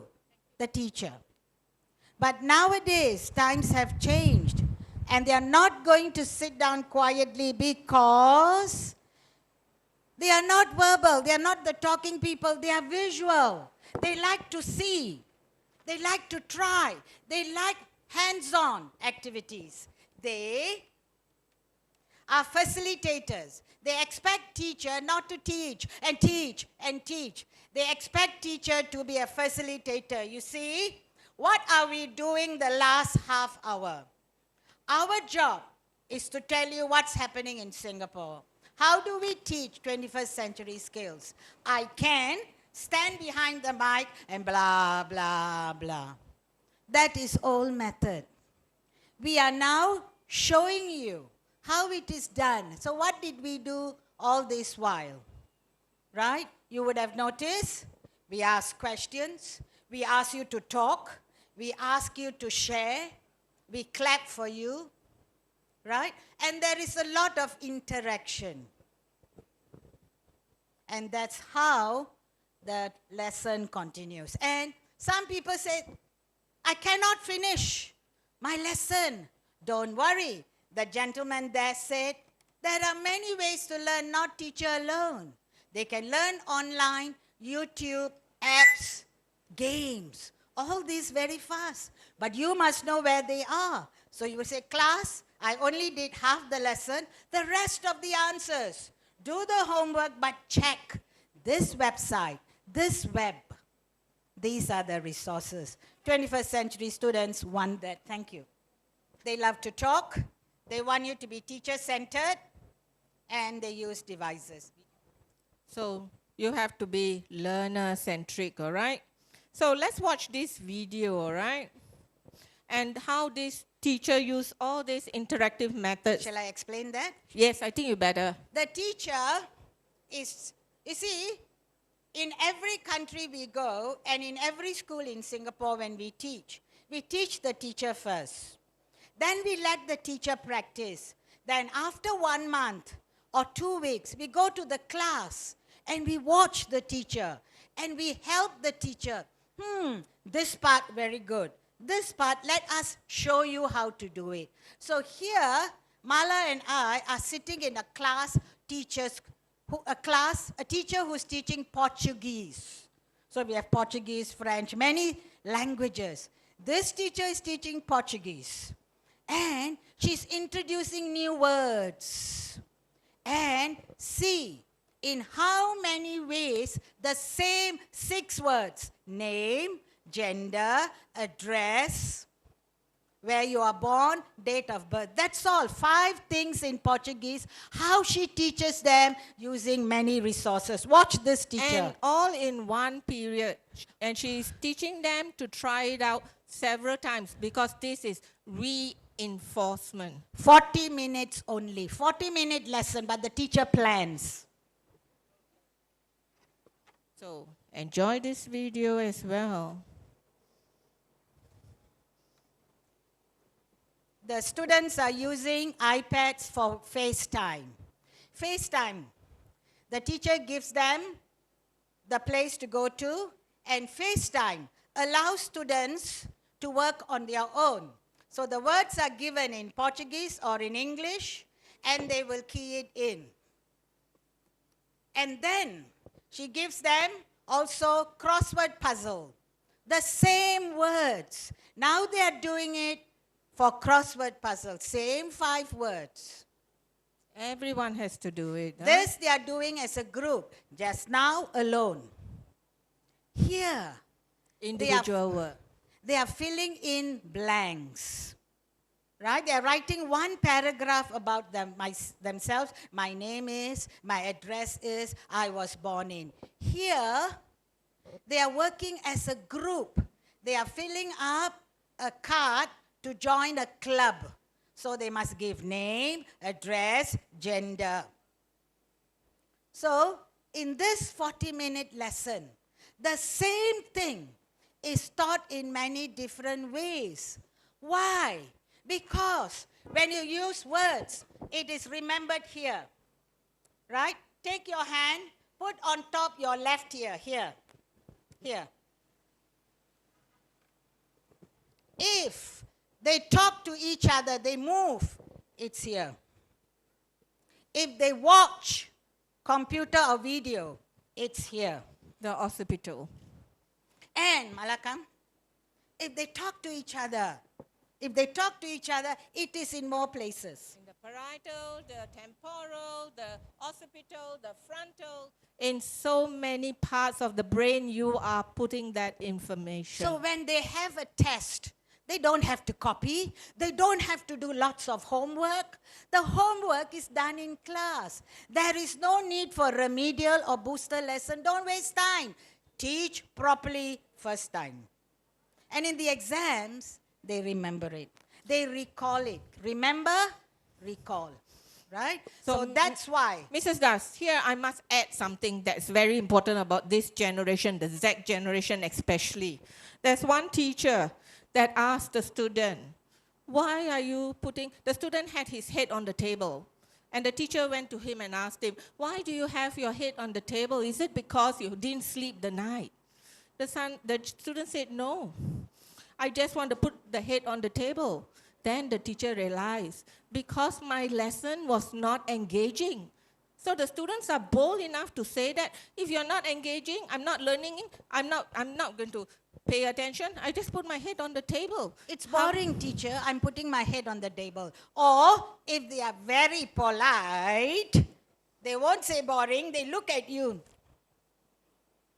the teacher. But nowadays, times have changed, and they are not going to sit down quietly because they are not verbal, they are not the talking people, they are visual. They like to see, they like to try, they like hands-on activities. They are facilitators. They expect teacher not to teach and teach and teach. They expect teacher to be a facilitator. You see, what are we doing the last half hour? Our job is to tell you what's happening in Singapore. How do we teach 21st century skills? I can stand behind the mic and blah, blah, blah. That is old method. We are now showing you how it is done. So what did we do all this while? Right? You would have noticed we ask questions, we ask you to talk, we ask you to share, we clap for you, right? And there is a lot of interaction. And that's how the lesson continues. And some people say, I cannot finish my lesson. Don't worry. The gentleman there said, there are many ways to learn, not teacher alone. They can learn online, YouTube, apps, games, all these very fast. But you must know where they are. So you will say, class, I only did half the lesson, the rest of the answers. Do the homework, but check this website, this web. These are the resources. 21st century students want that. Thank you. They love to talk. They want you to be teacher-centered. And they use devices. So you have to be learner-centric, all right? So let's watch this video, all right? And how this teacher use all these interactive methods. Shall I explain that? Yes, I think you better. The teacher is, you see, in every country we go, and in every school in Singapore when we teach the teacher first. Then we let the teacher practice. Then after 1 month or 2 weeks, we go to the class and we watch the teacher and we help the teacher. This part very good. This part, let us show you how to do it. So here, Mala and I are sitting in a class, a teacher who's teaching Portuguese. So we have Portuguese, French, many languages. This teacher is teaching Portuguese. And she's introducing new words. And see in how many ways the same 6 words, name, gender, address, where you are born, date of birth. That's all. 5 things in Portuguese. How she teaches them using many resources. Watch this teacher. And all in one period. And she's teaching them to try it out several times because this is reinforcement. 40 minutes only. 40-minute lesson, but the teacher plans. So enjoy this video as well. The students are using iPads for FaceTime. FaceTime, the teacher gives them the place to go to, and FaceTime allows students to work on their own. So the words are given in Portuguese or in English, and they will key it in. And then she gives them also crossword puzzle. The same words. Now they are doing it for crossword puzzle. Same 5 words. Everyone has to do it. Huh? This they are doing as a group. Just now alone. Here, Individual work. they are filling in blanks. Right? They are writing one paragraph about themselves. My name is, my address is, I was born in. Here, they are working as a group. They are filling up a card to join a club. So they must give name, address, gender. So, in this 40-minute lesson, the same thing is taught in many different ways. Why? Because when you use words, it is remembered here. Right? Take your hand, put on top your left ear, here. Here. If they talk to each other, they move, it's here. If they watch computer or video, it's here. The occipital. And, Malakam, if they talk to each other, it is in more places. In the parietal, the temporal, the occipital, the frontal. In so many parts of the brain, you are putting that information. So when they have a test, they don't have to copy. They don't have to do lots of homework. The homework is done in class. There is no need for remedial or booster lesson. Don't waste time. Teach properly first time. And in the exams, they remember it. They recall it. Remember, recall. Right? So that's why. Mrs. Das, here I must add something that's very important about this generation, the Z generation especially. There's one teacher that asked the student, why are you putting, the student had his head on the table. And the teacher went to him and asked him, why do you have your head on the table? Is it because you didn't sleep the night? The student said, no. I just want to put the head on the table. Then the teacher realized, because my lesson was not engaging. So the students are bold enough to say that if you're not engaging, I'm not learning, I'm not going to pay attention. I just put my head on the table. It's boring, teacher. I'm putting my head on the table. Or if they are very polite, they won't say boring. They look at you.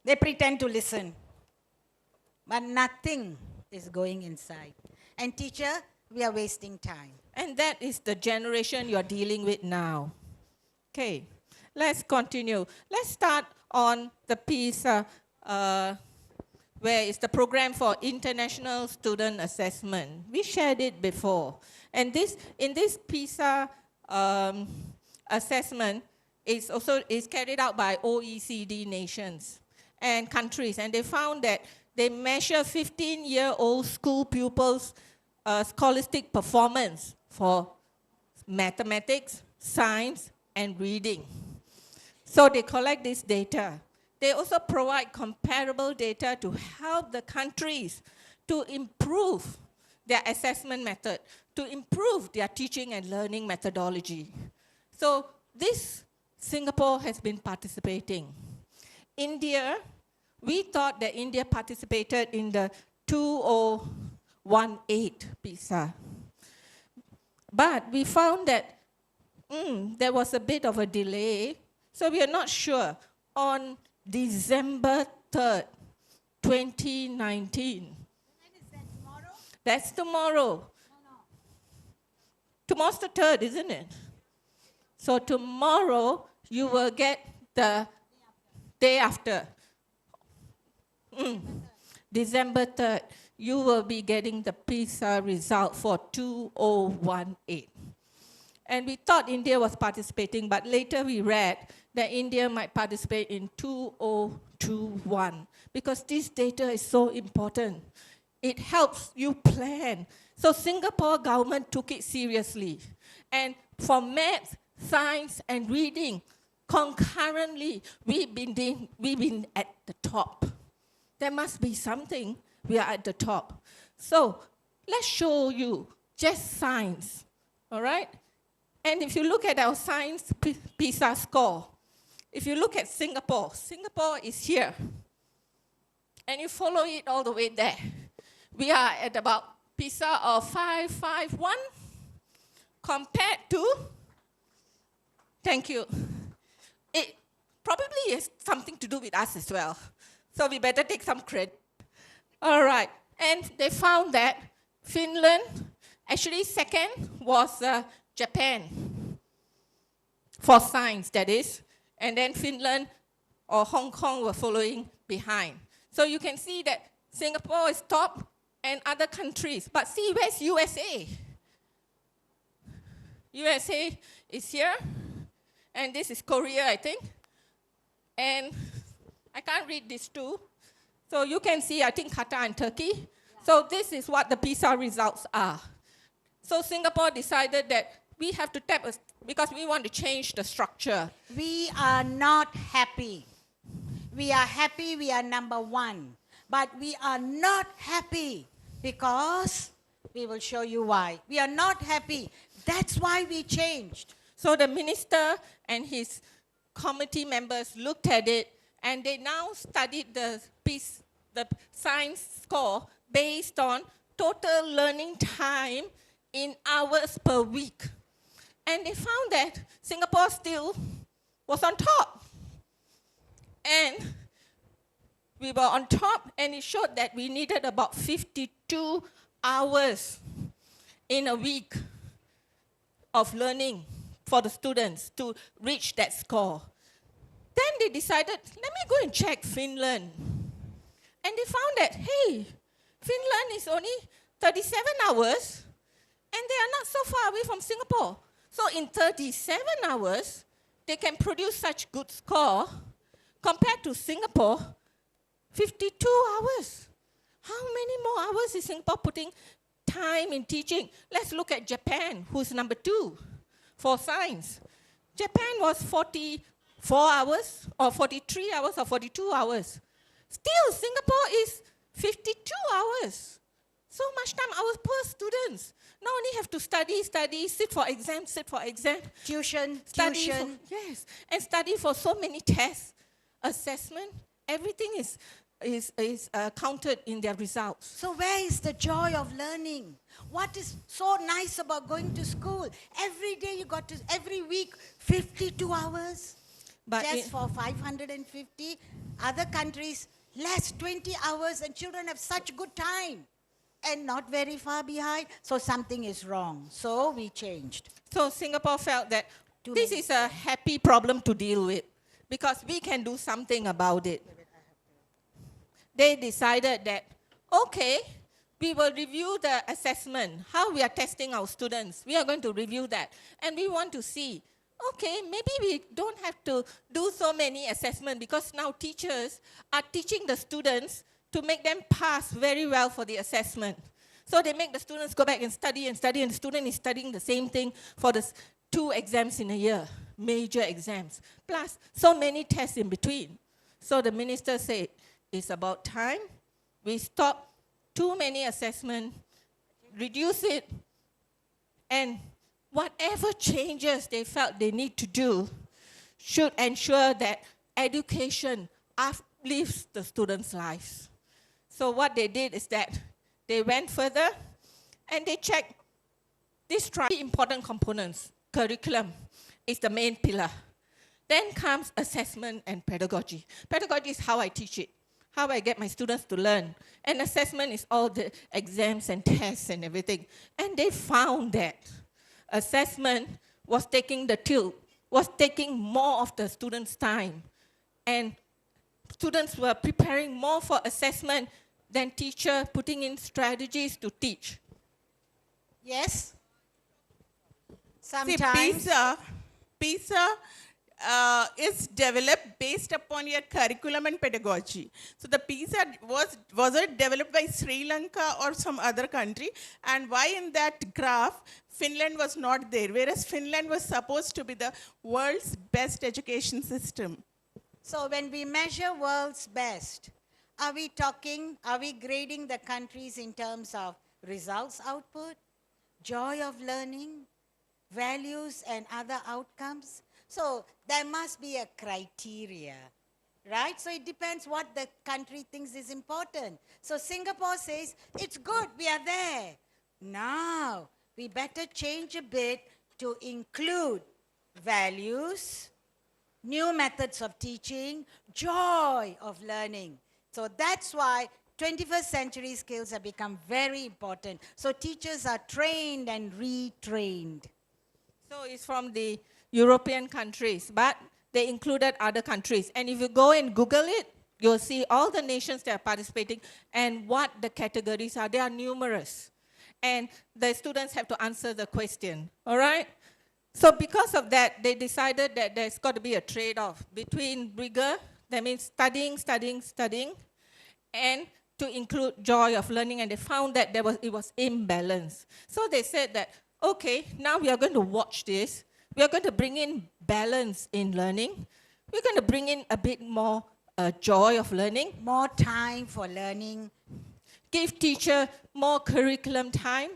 They pretend to listen. But nothing is going inside. And teacher, we are wasting time. And that is the generation you're dealing with now. Okay, let's continue. Let's start on the piece where it's the program for international student assessment. We shared it before. And in this PISA assessment is carried out by OECD nations and countries. And they found that they measure 15-year-old school pupils' scholastic performance for mathematics, science, and reading. So they collect this data. They also provide comparable data to help the countries to improve their assessment method, to improve their teaching and learning methodology. So this Singapore has been participating. India, we thought that India participated in the 2018 PISA. But we found that there was a bit of a delay, so we are not sure. On December 3rd, 2019. When is that, tomorrow? That's tomorrow. Tomorrow's the 3rd, isn't it? So tomorrow, you will get the day after. December 3rd, you will be getting the PISA result for 2018. And we thought India was participating, but later we read that India might participate in 2021 because this data is so important. It helps you plan. So Singapore government took it seriously. And for math, science, and reading, concurrently, we've been at the top. There must be something. We are at the top. So let's show you just science, all right? And if you look at our science PISA score, if you look at Singapore, Singapore is here. And you follow it all the way there. We are at about PISA of 551 compared to, thank you, it probably has something to do with us as well. So we better take some credit. All right, and they found that Finland, actually second was Japan, for science that is, and then Finland or Hong Kong were following behind. So you can see that Singapore is top and other countries. But see, where's USA? USA is here, and this is Korea, I think. And I can't read this too. So you can see, I think, Qatar and Turkey. So this is what the PISA results are. So Singapore decided that we have to tap, because we want to change the structure. We are not happy. We are happy we are number one. But we are not happy because we will show you why. We are not happy. That's why we changed. So the minister and his committee members looked at it, and they now studied the science score based on total learning time in hours per week. And they found that Singapore still was on top. And we were on top, and it showed that we needed about 52 hours in a week of learning for the students to reach that score. Then they decided, let me go and check Finland. And they found that, hey, Finland is only 37 hours, and they are not so far away from Singapore. So in 37 hours, they can produce such good score compared to Singapore, 52 hours. How many more hours is Singapore putting time in teaching? Let's look at Japan, who's number 2 for science. Japan was 44 hours, or 43 hours, or 42 hours. Still, Singapore is 52 hours. So much time, hours per students. Not only have to study, sit for exam, Tuition. Yes, and study for so many tests, assessment, everything is counted in their results. So where is the joy of learning? What is so nice about going to school? Every day you got to, every week, 52 hours. But just for 550. Other countries, less 20 hours, and children have such good time. And not very far behind, so something is wrong. So we changed. So Singapore felt that this is a happy problem to deal with because we can do something about it. They decided that, okay, we will review the assessment, how we are testing our students. We are going to review that. And we want to see, okay, maybe we don't have to do so many assessments because now teachers are teaching the students to make them pass very well for the assessment. So they make the students go back and study, and the student is studying the same thing for the 2 exams in a year, major exams, plus so many tests in between. So the minister said, it's about time we stop too many assessments, reduce it, and whatever changes they felt they need to do should ensure that education uplifts the students' lives. So what they did is that they went further and they checked these 3 important components. Curriculum is the main pillar. Then comes assessment and pedagogy. Pedagogy is how I teach it, how I get my students to learn. And assessment is all the exams and tests and everything. And they found that assessment was taking the tilt, was taking more of the students' time. And students were preparing more for assessment than teacher putting in strategies to teach. Yes? See, Sometimes. PISA is developed based upon your curriculum and pedagogy. So the PISA was it developed by Sri Lanka or some other country? And why in that graph, Finland was not there, whereas Finland was supposed to be the world's best education system? So when we measure world's best, are we grading the countries in terms of results output, joy of learning, values and other outcomes? So there must be a criteria, right? So it depends what the country thinks is important. So Singapore says, it's good, we are there. Now, we better change a bit to include values, new methods of teaching, joy of learning. So that's why 21st century skills have become very important. So teachers are trained and retrained. So it's from the European countries, but they included other countries. And if you go and Google it, you'll see all the nations that are participating and what the categories are. They are numerous. And the students have to answer the question, all right? So because of that, they decided that there's got to be a trade-off between rigor, that means studying, and to include joy of learning, and they found that it was imbalanced. So they said that, okay, now we are going to watch this. We are going to bring in balance in learning. We're going to bring in a bit more joy of learning. More time for learning. Give teacher more curriculum time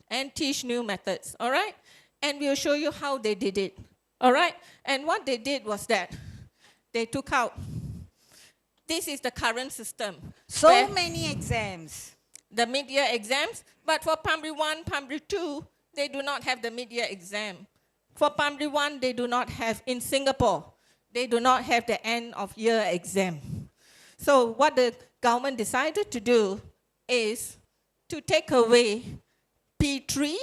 and teach new methods, all right? And we'll show you how they did it, all right? And what they did was that they took out, this is the current system. So many exams. The mid-year exams, but for primary 1, primary 2, they do not have the mid-year exam. For primary 1, they do not have, in Singapore, they do not have the end of year exam. So what the government decided to do is to take away P3,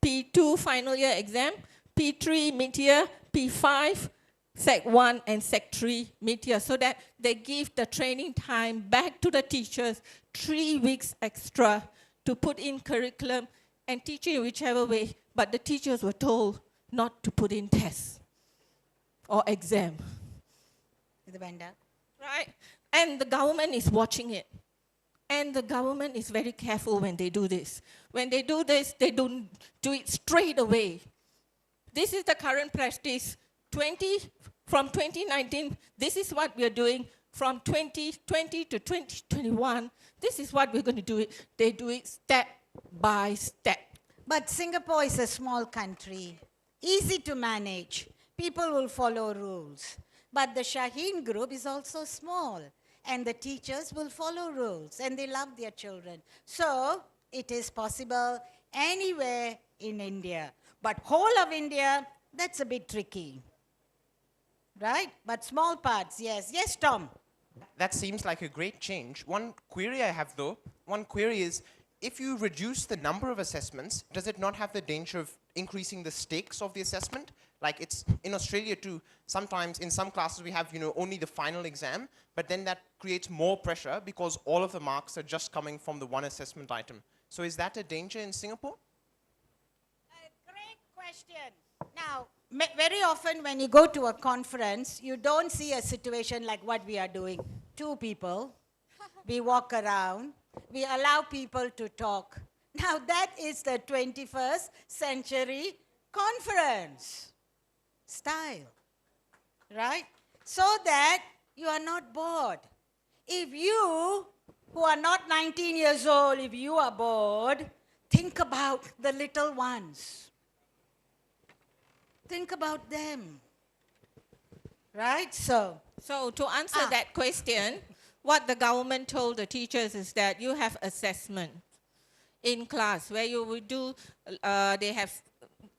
P2 final year exam, P3 mid-year, P5, Sec 1 and Sec 3 mid-year, so that they give the training time back to the teachers, 3 weeks extra to put in curriculum and teach in whichever way, but the teachers were told not to put in tests or exam. Right? And the government is watching it. And the government is very careful when they do this. When they do this, they don't do it straight away. This is the current practice. From 2019, this is what we are doing. From 2020 to 2021, this is what we're going to do it. They do it step by step. But Singapore is a small country, easy to manage. People will follow rules. But the Shaheen group is also small, and the teachers will follow rules, and they love their children. So it is possible anywhere in India. But whole of India, that's a bit tricky. Right? But small parts, yes. Yes, Tom? That seems like a great change. One query I have though, is, if you reduce the number of assessments, does it not have the danger of increasing the stakes of the assessment? Like it's in Australia too, sometimes in some classes we have, only the final exam, but then that creates more pressure because all of the marks are just coming from the one assessment item. So is that a danger in Singapore? A great question. Now, very often when you go to a conference, you don't see a situation like what we are doing. 2 people, we walk around, we allow people to talk. Now that is the 21st century conference style, right? So that you are not bored. If you, who are not 19 years old, if you are bored, think about the little ones. Think about them, right? So to answer that question, what the government told the teachers is that you have assessment in class where you will do, they have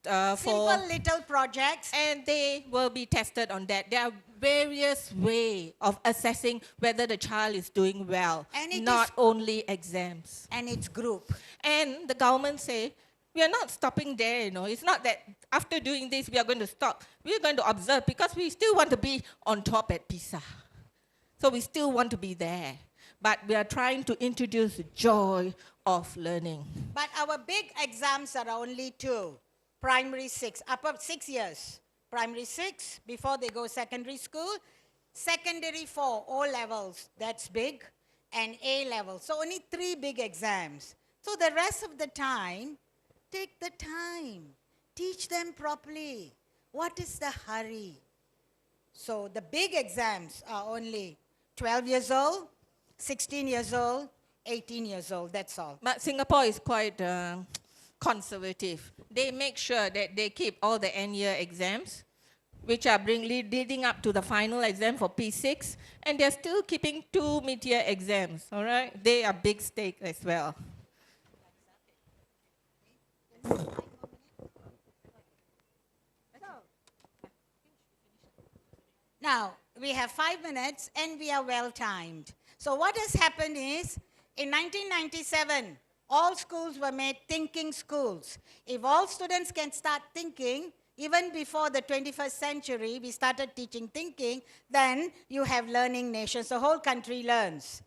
simple little projects. And they will be tested on that. There are various ways of assessing whether the child is doing well, not only exams. And it's group. And the government say, we are not stopping there, It's not that after doing this, we are going to stop. We are going to observe because we still want to be on top at PISA. So we still want to be there. But we are trying to introduce the joy of learning. But our big exams are only 2. Primary 6, up 6 years. Primary 6, before they go secondary school. Secondary 4, O levels, that's big. And A levels. So only 3 big exams. So the rest of the time, take the time. Teach them properly. What is the hurry? So the big exams are only 12 years old, 16 years old, 18 years old, that's all. But Singapore is quite conservative. They make sure that they keep all the end-year exams, which are leading up to the final exam for P6, and they're still keeping 2 mid-year exams, all right? They are big stake as well. Now, we have 5 minutes and we are well timed. So what has happened is, in 1997, all schools were made thinking schools. If all students can start thinking, even before the 21st century, we started teaching thinking, then you have learning nations. The whole country learns.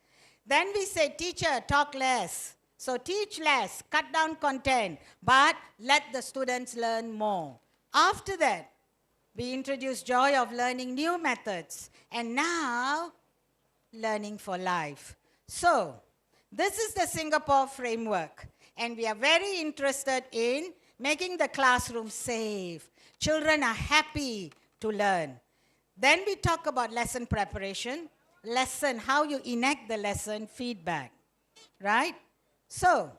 Then we say, teacher, talk less. So teach less, cut down content, but let the students learn more. After that, we introduced joy of learning new methods, and now learning for life. So this is the Singapore framework, and we are very interested in making the classroom safe. Children are happy to learn. Then we talk about lesson preparation, lesson, how you enact the lesson, feedback, right? So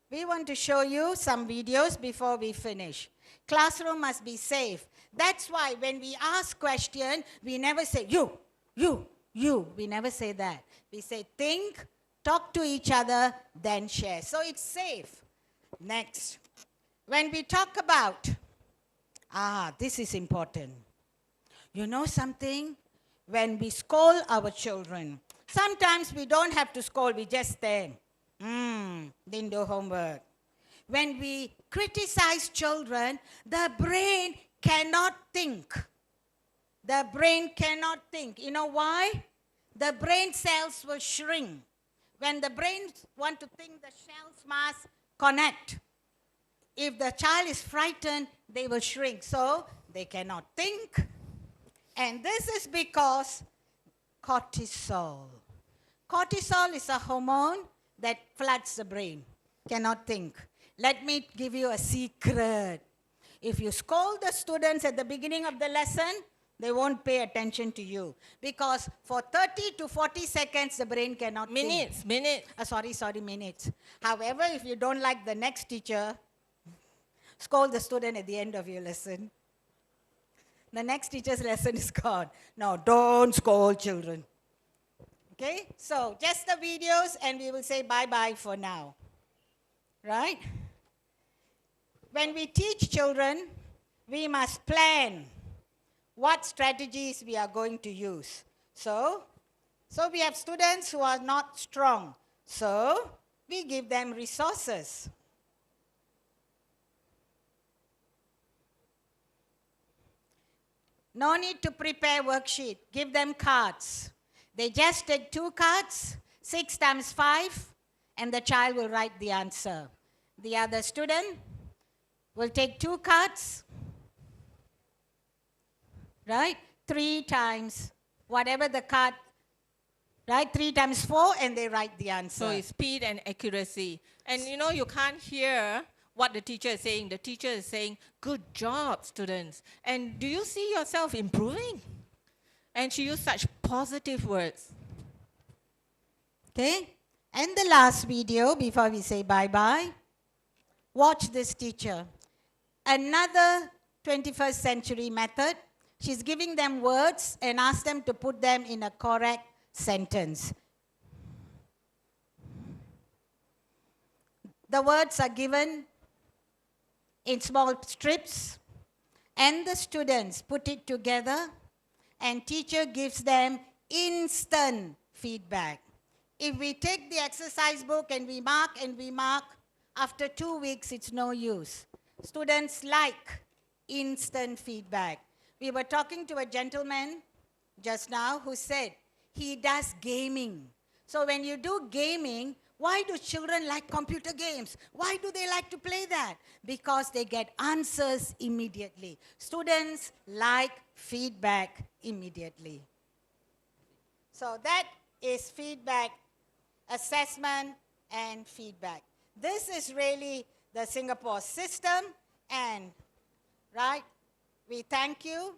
we want to show you some videos before we finish. Classroom must be safe. That's why when we ask question, we never say you. We never say that. We say think, talk to each other, then share. So it's safe. Next. When we talk about, this is important. You know something? When we scold our children, sometimes we don't have to scold, we just stare. Didn't do homework. When we criticize children, the brain cannot think. The brain cannot think. You know why? The brain cells will shrink. When the brain want to think, the cells must connect. If the child is frightened, they will shrink. So they cannot think. And this is because cortisol. Cortisol is a hormone that floods the brain. Cannot think. Let me give you a secret. If you scold the students at the beginning of the lesson, they won't pay attention to you. Because for 30 to 40 seconds, the brain cannot think. Minutes. Sorry, minutes. However, if you don't like the next teacher, scold the student at the end of your lesson. The next teacher's lesson is gone. No, don't scold children. Okay? So, just the videos and we will say bye-bye for now. Right? When we teach children, we must plan what strategies we are going to use. So we have students who are not strong. So we give them resources. No need to prepare worksheet. Give them cards. They just take 2 cards, 6 times 5, and the child will write the answer. The other student will take 2 cards, right? 3 times, whatever the card, right? 3 times 4, and they write the answer. So it's speed and accuracy. And you know, you can't hear what the teacher is saying. The teacher is saying, good job, students. And do you see yourself improving? And she used such positive words. Okay? And the last video, before we say bye-bye, watch this teacher. Another 21st century method. She's giving them words and asks them to put them in a correct sentence. The words are given in small strips, and the students put it together, and teacher gives them instant feedback. If we take the exercise book and we mark, after 2 weeks, it's no use. Students like instant feedback. We were talking to a gentleman just now who said he does gaming. So when you do gaming, why do children like computer games? Why do they like to play that? Because they get answers immediately. Students like feedback immediately. So that is feedback, assessment, and feedback. This is really the Singapore system, and right, we thank you.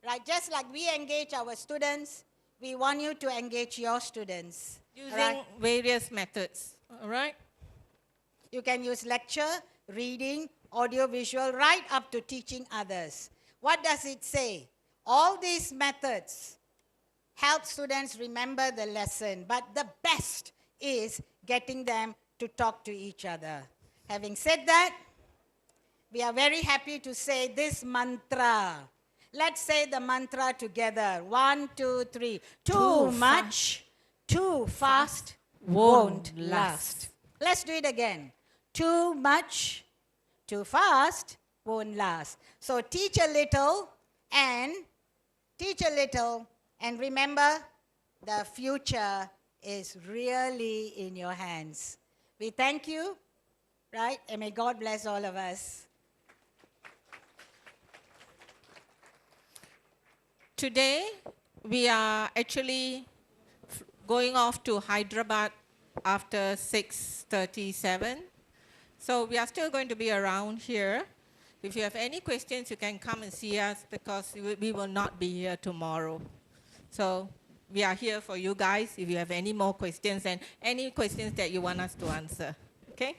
Right, just like we engage our students, we want you to engage your students. Using various methods, all right? You can use lecture, reading, audio-visual, right up to teaching others. What does it say? All these methods help students remember the lesson, but the best is getting them to talk to each other. Having said that, we are very happy to say this mantra. Let's say the mantra together. 1, 2, 3. Too much, too fast, won't last. Let's do it again. Too much, too fast, won't last. So teach a little and remember, the future is really in your hands. We thank you, right? And may God bless all of us. Today, we are actually going off to Hyderabad after 6:37. So we are still going to be around here. If you have any questions, you can come and see us because we will not be here tomorrow. So we are here for you guys if you have any more questions and any questions that you want us to answer. Okay?